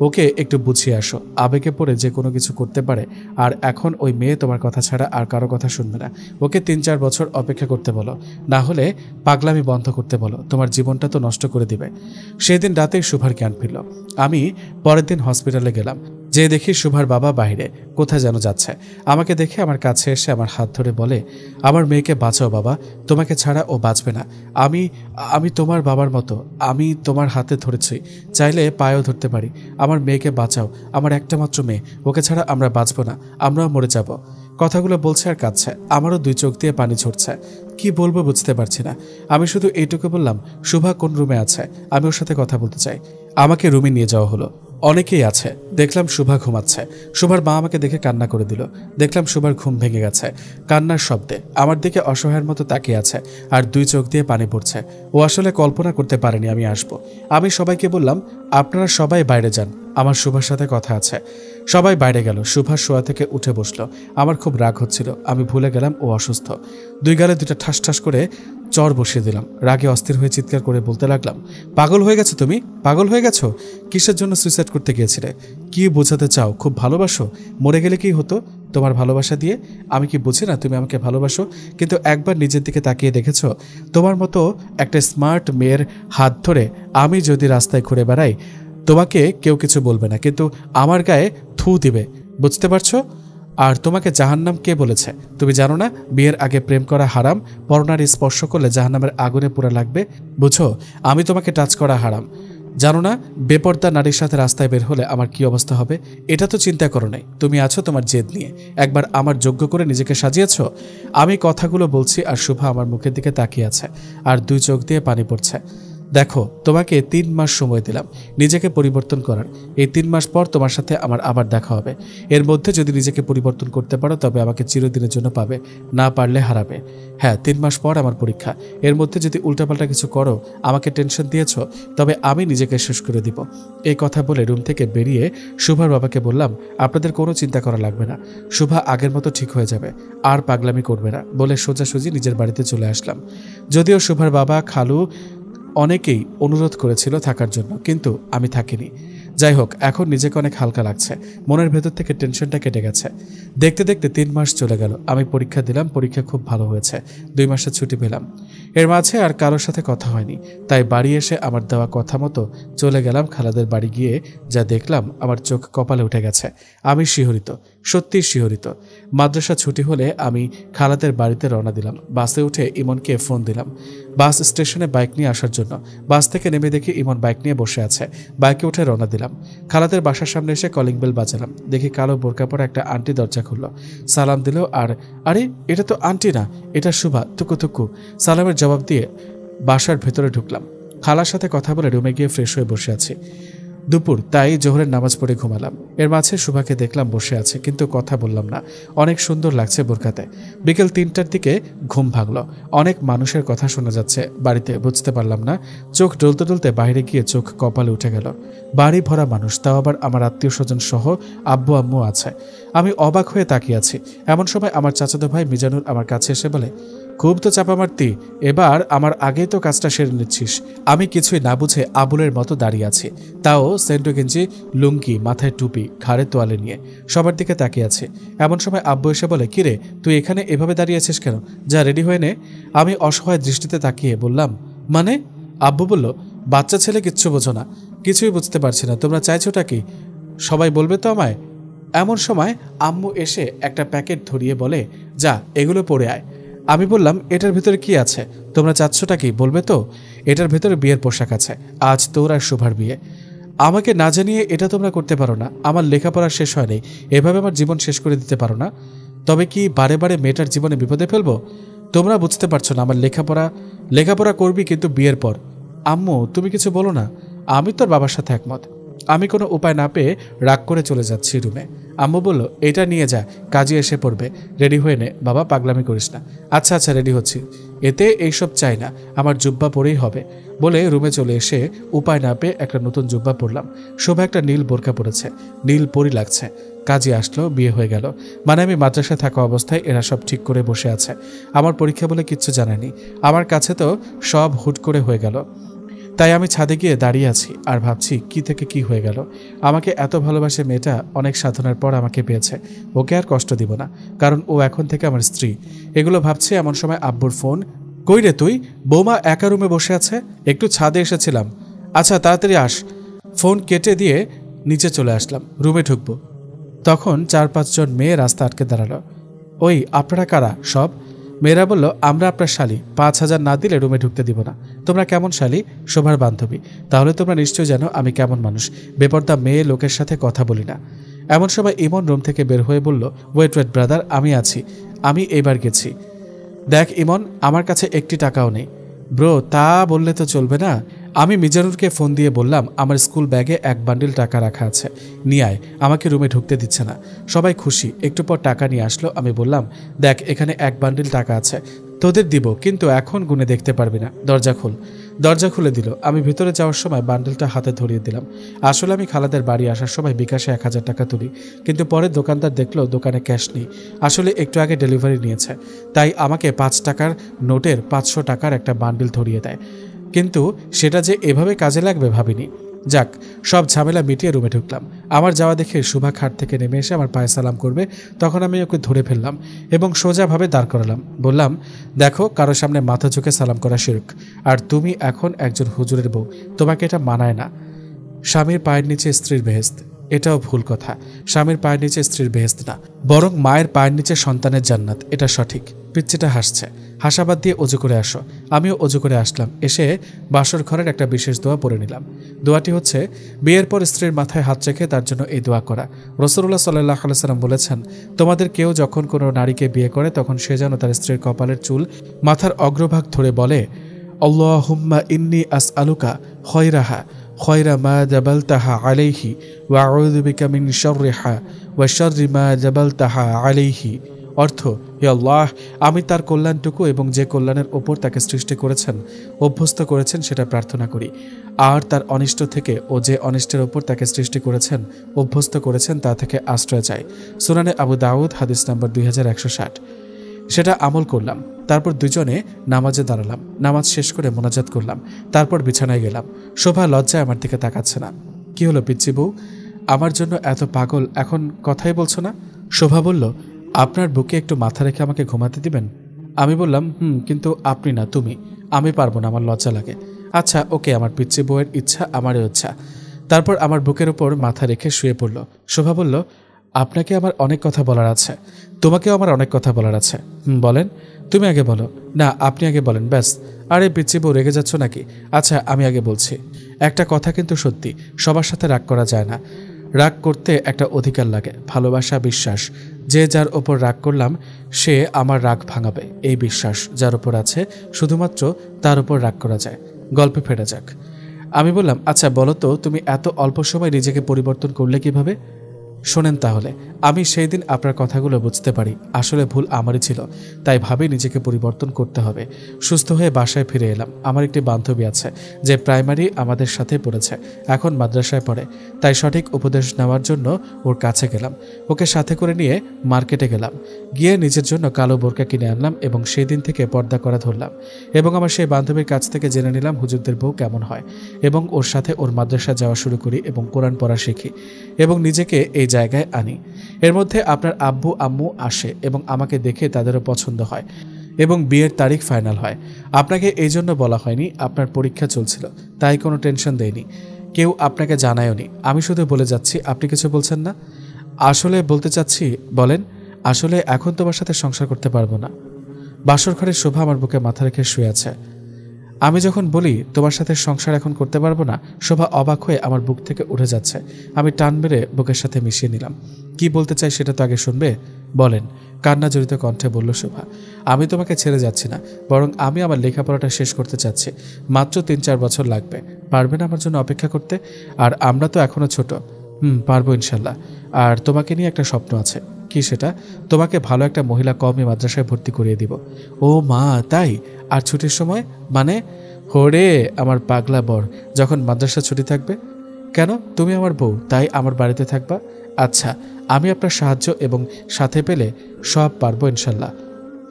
ওকে একটু বুঝিয়ে আসো। আবেগে পড়ে যে কোনো কিছু করতে পারে। আর এখন ওই মেয়ে তোমার কথা ছাড়া আর কারো কথা শুনবে না। ওকে 3-4 বছর অপেক্ষা করতে বলো, না হলে পাগলামি বন্ধ করতে বলো। তোমার জীবনটা তো নষ্ট করে দিবে। সেদিন রাতেই শুভার জ্ঞান ফিরল। আমি পরের দিন হসপিটালে গেলাম। যে দেখি শুভার বাবা বাইরে কোথায় যেন যাচ্ছে। আমাকে দেখে আমার কাছে এসে আমার হাত ধরে বলে, আমার মেয়েকে বাঁচাও বাবা, তোমাকে ছাড়া ও বাঁচবে না। আমি তোমার বাবার মতো, আমি তোমার হাতে ধরেছি, চাইলে পায়েও ধরতে পারি। আমার মেয়েকে বাঁচাও, আমার একটা মাত্র মেয়ে, ওকে ছাড়া আমরা বাঁচবো না, আমরাও মরে যাব। কথাগুলো বলছে আর কাঁদছে। আমারও 2 চোখ দিয়ে পানি ঝরছে। কি বলবো বুঝতে পারছি না। আমি শুধু এইটুকু বললাম, শুভা কোন রুমে আছে, আমি ওর সাথে কথা বলতে চাই। আমাকে রুমে নিয়ে যাওয়া হলো। অনেকেই আছে। দেখলাম শুভা ঘুমাচ্ছে। শুভার মা আমাকে দেখে কান্না করে দিল। দেখলাম শুভার ঘুম ভেঙে গেছে কান্নার শব্দে। আমার দিকে অসহায়ের মতো তাকিয়ে আছে আর 2 চোখ দিয়ে পানি পড়ছে। ও আসলে কল্পনা করতে পারেনি আমি আসবো। আমি সবাইকে বললাম, আপনারা সবাই বাইরে যান, আমার শুভার সাথে কথা আছে। সবাই বাইরে গেল। শুভা শোয়া থেকে উঠে বসলো। আমার খুব রাগ হচ্ছিল। আমি ভুলে গেলাম ও অসুস্থ। 2 গালে 2টা ঠাস ঠাস করে চর বসিয়ে দিলাম। রাগে অস্থির হয়ে চিৎকার করে বলতে লাগলাম, পাগল হয়ে গেছো তুমি? পাগল হয়ে গেছো? কিসের জন্য সুইসাইড করতে গিয়েছিলে? কি বোঝাতে চাও? খুব ভালোবাসো? মরে গেলে কি হতো তোমার ভালোবাসা দিয়ে? আমি কি বুঝি না তুমি আমাকে ভালোবাসো? কিন্তু একবার নিজের দিকে তাকিয়ে দেখেছো? তোমার মতো একটা স্মার্ট মেয়ের হাত ধরে আমি যদি রাস্তায় ঘুরে বেড়াই, তোমাকে কেউ কিছু বলবে না, কিন্তু আমার গায়ে থু দিবে। বুঝতে পারছো? আর তোমাকে জাহান্নাম কে বলেছে? তুমি জানো না বিয়ের আগে প্রেম করা হারাম, পরনারী স্পর্শ করলে জাহান্নামের আগুনে পুড়ে লাগবে? বুঝো, আমি তোমাকে টাচ করা হারাম। জানো না বেপর্দা নারীর সাথে রাস্তায় বের হলে আমার কি অবস্থা হবে? এটা তো চিন্তা করো নাই। তুমি আছো তোমার জেদ নিয়ে, একবার আমার যোগ্য করে নিজেকে সাজিয়েছো। আমি কথাগুলো বলছি আর শুভা আমার মুখের দিকে তাকিয়ে আছে আর 2 চোখ দিয়ে পানি পড়ছে। দেখো, তোমাকে 3 মাস সময় দিলাম নিজেকে পরিবর্তন করার। এই 3 মাস পর তোমার সাথে আমার আবার দেখা হবে। এর মধ্যে যদি নিজেকে পরিবর্তন করতে পারো তবে আমাকে চিরদিনের জন্য পাবে, না পারলে হারাবে। হ্যাঁ, 3 মাস পর আমার পরীক্ষা। এর মধ্যে যদি উল্টাপাল্টা কিছু করো, আমাকে টেনশন দিয়েছ, তবে আমি নিজেকে শেষ করে দিব। এই কথা বলে রুম থেকে বেরিয়ে শুভার বাবাকে বললাম, আপনাদের কোনো চিন্তা করা লাগবে না, শুভা আগের মতো ঠিক হয়ে যাবে, আর পাগলামি করবে না বলে সোজাসুজি নিজের বাড়িতে চলে আসলাম। যদিও শুভার বাবা, খালু অনেকেই অনুরোধ করেছিল থাকার জন্য, কিন্তু আমি থাকিনি। যাই হোক, এখন নিজেকে অনেক হালকা লাগছে, মনের ভেতর থেকে টেনশনটা কেটে গেছে। দেখতে দেখতে 3 মাস চলে গেল। আমি পরীক্ষা দিলাম, পরীক্ষা খুব ভালো হয়েছে, 2 মাসের ছুটি পেলাম। এর মাঝে আর কারোর সাথে কথা হয়নি, তাই বাড়ি এসে আমার দেওয়া কথা মতো চলে গেলাম খালাদের বাড়ি। গিয়ে যা দেখলাম আমার চোখ কপালে উঠে গেছে। আমি শিহরিত, সত্যিই শিহরিত। মাদ্রাসা ছুটি হলে আমি খালাদের বাড়িতে রওনা দিলাম। বাসে উঠে ইমনকে ফোন দিলাম বাস স্টেশনে বাইক নিয়ে আসার জন্য। বাস থেকে নেমে দেখি ইমন বাইক নিয়ে বসে আছে। বাইকে উঠে রওনা দিলাম। খালাদের বাসার সামনে এসে কলিং বেল বাজালাম। দেখি কালো বোরকা পরা একটা আন্টি দরজা খুলল, সালাম দিল। আর আরে, এটা তো আন্টি না, এটা শুভা। তুকু তুকু সালামের জবাব দিয়ে বাসার ভেতরে ঢুকলাম। খালার সাথে কথা বলে রুমে গিয়ে ফ্রেশ হয়ে বসে আছি। দুপুর, তাই জোহরের নামাজ পড়ে ঘুমালাম। এর মাঝে শুভাকে দেখলাম বসে আছে, কিন্তু কথা বললাম না। অনেক সুন্দর লাগছে বোরকাতে। বিকেল 3টার দিকে ঘুম ভাঙলো। অনেক মানুষের কথা শোনা যাচ্ছে বাড়িতে, বুঝতে পারলাম না। চোখ ডলতে ডলতে বাইরে গিয়ে চোখ কপালে উঠে গেল। বাড়ি ভরা মানুষ, তাও আবার আমার আত্মীয় স্বজন সহ আব্বু আম্মু আছে। আমি অবাক হয়ে তাকিয়ে আছি। এমন সময় আমার চাচাতো ভাই মিজানুর আমার কাছে এসে বলে, খুব তো চাপা মারতি, এবার আমার আগেই তো কাজটা সেরে নিচ্ছিস। আমি কিছুই না বুঝে আবুলের মতো দাঁড়িয়ে আছি, তাও সেন্টো গেঞ্জি, লুঙ্গি, মাথায় টুপি, ঘাড়ে তোয়ালে নিয়ে সবার দিকে তাকিয়ে আছে। এমন সময় আব্বু এসে বলে, কিরে তুই এখানে এভাবে দাঁড়িয়ে আছিস কেন? যা রেডি হয়ে নে। আমি অসহায় দৃষ্টিতে তাকিয়ে বললাম, মানে? আব্বু বলল, বাচ্চা ছেলে কিচ্ছু বোঝো না, কিছুই বুঝতে পারছি না, তোমরা চাইছোটা কি? সবাই বলবে তো আমায়। এমন সময় আম্মু এসে একটা প্যাকেট ধরিয়ে বলে, যা এগুলো পরে আয়। আমি বললাম, এটার ভিতরে কি আছে? তোমরা চাচ্ছটা কি বলবে তো? এটার ভেতরে বিয়ের পোশাক আছে, আজ তোর আর শুভার বিয়ে। আমাকে না জানিয়ে এটা তোমরা করতে পারো না? আমার লেখাপড়া শেষ হয়নি, এভাবে আমার জীবন শেষ করে দিতে পারো না? তবে কি বারে বারে মেয়েটার জীবনে বিপদে ফেলবো? তোমরা বুঝতে পারছো না, আমার লেখাপড়া করবি, কিন্তু বিয়ের পর। আম্মু, তুমি কিছু বলো না। আমি তোর বাবার সাথে একমত। আমি কোনো উপায় না পেয়ে রাগ করে চলে যাচ্ছি রুমে। আম্মু বলল, এটা নিয়ে যা, কাজে এসে পড়বে, রেডি হয়ে নে। বাবা, পাগলামি করিস না। আচ্ছা আচ্ছা, রেডি হচ্ছি। এতে এইসব চাই না, আমার জুব্বা পরেই হবে বলে রুমে চলে এসে উপায় না পেয়ে একটা নতুন জুব্বা পরলাম। শোভা একটা নীল বোরকা পরেছে, নীল পরি লাগছে। কাজে আসলো, বিয়ে হয়ে গেল। মানে আমি মাদ্রাসায় থাকা অবস্থায় এরা সব ঠিক করে বসে আছে। আমার পরীক্ষা বলে কিচ্ছু জানায়নি। আমার কাছে তো সব হুট করে হয়ে গেল। তাই আমি ছাদে গিয়ে দাঁড়িয়ে আছি আর ভাবছি কি থেকে কি হয়ে গেল। আমাকে এত ভালোবাসে মেয়েটা, অনেক সাধনার পর আমাকে পেয়েছে। ওকে আর কষ্ট দিব না, কারণ ও এখন থেকে আমার স্ত্রী। এগুলো ভাবছি এমন সময় আব্বুর ফোন। কই রে তুই? বৌমা একা রুমে বসে আছে, একটু ছাদে এসেছিলাম। আচ্ছা তাড়াতাড়ি আস। ফোন কেটে দিয়ে নিচে চলে আসলাম, রুমে ঢুকবো। তখন 4-5 জন মেয়ে রাস্তা আটকে দাঁড়ালো। ওই, আপনারা কারা সব? মেয়েরা বলল, আমরা আপনার শালি, 5,000 না দিলে রুমে ঢুকতে দিব না। তোমরা কেমন শালি? শোভার বান্ধবী। তাহলে তোমরা নিশ্চয়ই জানো আমি কেমন মানুষ, বেপরদা মেয়ে লোকের সাথে কথা বলি না। এমন সময় ইমন রুম থেকে বের হয়ে বলল, ওয়েট ব্রাদার, আমি আছি, আমি এইবার গেছি। দেখ ইমন, আমার কাছে 1টি টাকাও নেই। ব্রো, তা বললে তো চলবে না। আমি মিজানুরকে ফোন দিয়ে বললাম, আমার স্কুল ব্যাগে 1 বান্ডিল টাকা রাখা আছে, নিয়ে আয়। আমাকে রুমে ঢুকতে দিচ্ছে না। সবাই খুশি। একটু পর টাকা নিয়ে আসলো। আমি বললাম, দেখ এখানে 1 বান্ডিল টাকা আছে, তোদের দিব, কিন্তু এখন গুনে দেখতে পারবি না। দরজা খোল। দরজা খুলে দিল। আমি ভিতরে যাওয়ার সময় বান্ডিলটা হাতে ধরিয়ে দিলাম। আসলে আমি খালাদের বাড়ি আসার সময় বিকাশে 1000 টাকা তুলি, কিন্তু পরে দোকানদার দেখলো দোকানে ক্যাশ নেই। আসলে একটু আগে ডেলিভারি নিয়েছে, তাই আমাকে 5 টাকার নোটের 500 টাকার একটা বান্ডিল ধরিয়ে দেয়। কিন্তু সেটা যে এভাবে কাজে লাগবে ভাবিনি। যাক, সব ঝামেলা মিটিয়ে রুমে ঢুকলাম। আমার যাওয়া দেখে শুভা খাট থেকে নেমে এসে আমার পায়ে সালাম করবে, তখন আমি ওকে ধরে ফেললাম এবং সোজাভাবে দাঁড় করালাম। বললাম, দেখো, কারোর সামনে মাথা ঝুঁকে সালাম করা শিরক, আর তুমি এখন একজন হুজুরের বউ, তোমাকে এটা মানায় না। স্বামীর পায়ের নিচে স্ত্রীর বেহেশত, এটাও ভুল কথা। স্বামীর পায়ের নিচে স্ত্রীর বেহেশত না, বরং মায়ের পায়ের নিচে সন্তানের জান্নাত, এটা সঠিক। পিচ্চিটা হাসছে। হাসাবাদ দিয়ে অজু করে আসো। আমিও অজু করে আসলাম। এসে বাসর ঘরের একটা বিশেষ দোয়া পড়ে নিলাম। দোয়াটি হচ্ছে, বিয়ের পর স্ত্রীর মাথায় হাত রেখে তার জন্য এই দোয়া করা। রাসূলুল্লাহ সাল্লাল্লাহু আলাইহি সাল্লাম বলেছেন, তোমাদের কেউ যখন কোনো নারীকে বিয়ে করে তখন সে যেন তার স্ত্রীর কপালের চুল মাথার অগ্রভাগ ধরে বলে, আল্লাহুম্মা ইন্নী আসআলুকা খয়রাহা খয়রা মা জাবালতাহা আলাইহি ওয়া আউযু বিকা মিন শাররিহা ওয়া শাররি মা জাবালতাহা আলাইহি। অর্থ, হে আল্লাহ, আমি তার কল্যাণটুকু এবং যে কল্যাণের ওপর তাকে সৃষ্টি করেছেন, অভ্যস্ত করেছেন সেটা প্রার্থনা করি, আর তার অনিষ্ট থেকে ও যে অনিষ্টের ওপর তাকে সৃষ্টি করেছেন, অভ্যস্ত করেছেন তা থেকে আশ্রয় চাই। সুনানে আবু দাউদ হাদিস নম্বর 2160। সেটা আমল করলাম। তারপর দুজনে নামাজে দাঁড়ালাম। নামাজ শেষ করে মোনাজাত করলাম। তারপর বিছানায় গেলাম। শোভা লজ্জায় আমার দিকে তাকাচ্ছে না। কি হলো পিচ্চি বউ, আমার জন্য এত পাগল, এখন কথাই বলছো না? শোভা বলল, আপনার বুকে একটু মাথা রেখে আমাকে ঘুমাতে দিবেন? আমি বললাম, কিন্তু আপনি না, তুমি। আমি পারবো না, আমার লজ্জা লাগে। আচ্ছা ওকে, আমার পিচ্চি বউয়ের ইচ্ছা আমারও ইচ্ছা। তারপর আমার বুকের উপর মাথা রেখে শুয়ে পড়ল। শোভা বলল, আপনাকে আমার অনেক কথা বলার আছে, তোমাকেও আমার অনেক কথা বলার আছে। বলেন। তুমি আগে বলো। না, আপনি আগে বলেন, ব্যাস। আরে পিচ্চি বউ, রেগে যাচ্ছ নাকি? আচ্ছা আমি আগে বলছি। একটা কথা কিন্তু সত্যি, সবার সাথে রাগ করা যায় না। রাগ করতে একটা অধিকার লাগে, ভালোবাসা, বিশ্বাস। যে যার ওপর রাগ করলাম সে আমার রাগ ভাঙাবে, এই বিশ্বাস যার উপর আছে শুধুমাত্র তার উপর রাগ করা যায়। গল্পে ফেরা যাক। আমি বললাম, আচ্ছা বলো তো, তুমি এত অল্প সময় নিজেকে পরিবর্তন করলে কিভাবে? শোনেন তাহলে। আমি সেই দিন আপনার কথাগুলো বুঝতে পারি, আসলে ভুল আমারই ছিল, তাই ভাবে নিজেকে পরিবর্তন করতে হবে। সুস্থ হয়ে বাসায় ফিরে এলাম। আমার একটি বান্ধবী আছে যে প্রাইমারি আমাদের সাথে পড়েছে, এখন মাদ্রাসায় পড়ে, তাই সঠিক উপদেশ নেওয়ার জন্য ওর কাছে গেলাম। ওকে সাথে করে নিয়ে মার্কেটে গেলাম। গিয়ে নিজের জন্য কালো বোরকা কিনে আনলাম এবং সেই দিন থেকে পর্দা করা ধরলাম। এবং আমার সেই বান্ধবীর কাছ থেকে জেনে নিলাম হুজুরদের বউ কেমন হয়, এবং ওর সাথে ওর মাদ্রাসা যাওয়া শুরু করি এবং কোরআন পড়া শিখি এবং নিজেকে এই জায়গায় আনি। এর মধ্যে আপনার আব্বু আম্মু আসে এবং আমাকে দেখে তাদেরও পছন্দ হয় এবং বিয়ের তারিখ ফাইনাল হয়। আপনাকে এই জন্য বলা হয়নি, আপনার পরীক্ষা চলছিল, তাই কোনো টেনশন দেয়নি, কেউ আপনাকে জানায়ওনি। আমি শুধু বলে যাচ্ছি, আপনি কিছু বলছেন না? আসলে বলতে চাচ্ছি। বলেন। আসলে এখন তোমার সাথে সংসার করতে পারবো না। বাসর ঘরে শোভা আমার বুকে মাথা রেখে শুয়ে আছে। আমি যখন বলি তোমার সাথে সংসার এখন করতে পারবো না, শোভা অবাক হয়ে আমার বুক থেকে উঠে যাচ্ছে। আমি টান মেরে বুকের সাথে মিশিয়ে নিলাম। কি বলতে চাই সেটা তো আগে শুনবে। বলেন। কান্না জড়িত কণ্ঠে বলল শোভা। আমি তোমাকে ছেড়ে যাচ্ছি না, বরং আমি আমার লেখাপড়াটা শেষ করতে চাচ্ছি। মাত্র 3-4 বছর লাগবে। পারবে না আমার জন্য অপেক্ষা করতে? আর আমরা তো এখনো ছোট। পারবো ইনশাল্লাহ। আর তোমাকে নিয়ে একটা স্বপ্ন আছে। কি সেটা? তোমাকে ভালো একটা মহিলা কওমি মাদ্রাসায় ভর্তি করিয়ে দিব। ও মা, তাই? আর ছুটির সময়? মানে? হোরে আমার পাগলা বর, যখন মাদ্রাসা ছুটি থাকবে। কেন? তুমি আমার বউ, তাই আমার বাড়িতে থাকবা। আচ্ছা, আমি আপনার সাহায্য এবং সাথে পেলে সব পারবো ইনশাল্লাহ।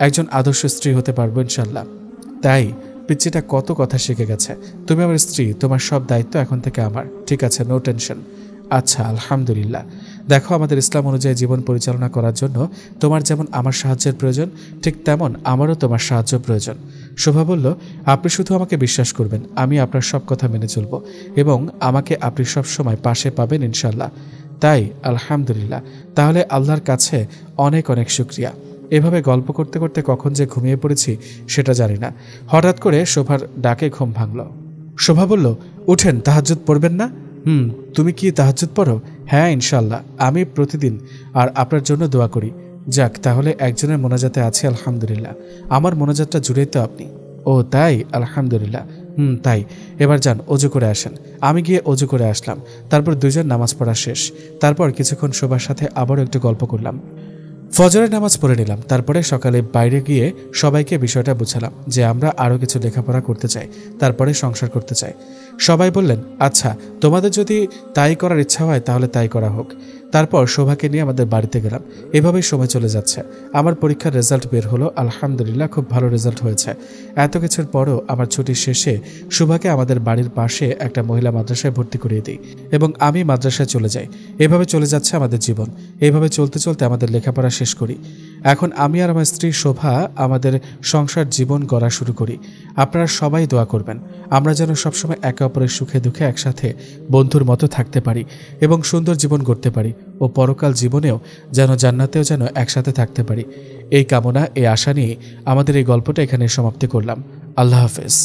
একজন আদর্শ স্ত্রী হতে পারবো ইনশাল্লাহ। তাই? পিচ্চিটা কত কথা শিখে গেছে। তুমি আমার স্ত্রী, তোমার সব দায়িত্ব এখন থেকে আমার। ঠিক আছে, নো টেনশন। আচ্ছা, আলহামদুলিল্লাহ। দেখো, আমাদের ইসলাম অনুযায়ী জীবন পরিচালনা করার জন্য তোমার যেমন আমার সাহায্যের প্রয়োজন, ঠিক তেমন আমারও তোমার সাহায্য প্রয়োজন। শোভা বলল, আপনি শুধু আমাকে বিশ্বাস করবেন, আমি আপনার সব কথা মেনে চলব এবং আমাকে আপনি সব সময় পাশে পাবেন ইনশাল্লাহ। তাই? আলহামদুলিল্লাহ। তাহলে আল্লাহর কাছে অনেক অনেক শুকরিয়া। এভাবে গল্প করতে করতে কখন যে ঘুমিয়ে পড়েছি সেটা জানি না। হঠাৎ করে শোভার ডাকে ঘুম ভাঙল। শোভা বলল, উঠেন, তাহাজ্জুদ পড়বেন না? তুমি কি তাহাজ্জুদ পড়ো? হ্যাঁ ইনশাল্লাহ, আমি প্রতিদিন। আর আপনার জন্য দোয়া করি। যাক, তাহলে একজনের মোনাজাতে আছে আলহামদুলিল্লাহ। আমার মোনাজাতটা জুড়েই তো আপনি। ও তাই? আলহামদুলিল্লাহ। তাই। এবার যান, অজু করে আসেন। আমি গিয়ে অজু করে আসলাম। তারপর দুজন নামাজ পড়া শেষ। তারপর কিছুক্ষণ শোভার সাথে আবারও একটু গল্প করলাম। ফজরের নামাজ পড়ে নিলাম। তারপরে সকালে বাইরে গিয়ে সবাইকে বিষয়টা বুঝালাম যে আমরা আরও কিছু লেখাপড়া করতে চাই, তারপরে সংসার করতে চাই। সবাই বললেন, আচ্ছা, তোমাদের যদি তাই করার ইচ্ছা হয় তাহলে তাই করা হোক। তারপর শোভাকে নিয়ে আমাদের বাড়িতে গেলাম। এভাবেই সময় চলে যাচ্ছে। আমার পরীক্ষার রেজাল্ট বের হলো, আলহামদুলিল্লাহ, খুব ভালো রেজাল্ট হয়েছে। এত কিছুর পরও আমার ছুটির শেষে শোভাকে আমাদের বাড়ির পাশে একটা মহিলা মাদ্রাসায় ভর্তি করিয়ে দিই এবং আমি মাদ্রাসায় চলে যাই। এভাবে চলে যাচ্ছে আমাদের জীবন। এইভাবে চলতে চলতে আমাদের লেখাপড়া শেষ করি। এখন আমি আর আমার স্ত্রী শোভা আমাদের সংসার জীবন গড়া শুরু করি। আপনারা সবাই দোয়া করবেন আমরা যেন সবসময় একে অপরের সুখে দুঃখে একসাথে বন্ধুর মতো থাকতে পারি এবং সুন্দর জীবন গড়তে পারি ও পরকাল জীবনেও যেন জান্নাতেও যেন একসাথে থাকতে পারি। এই কামনা, এই আশা নিয়ে আমাদের এই গল্পটা এখানে সমাপ্তি করলাম। আল্লাহ হাফেজ।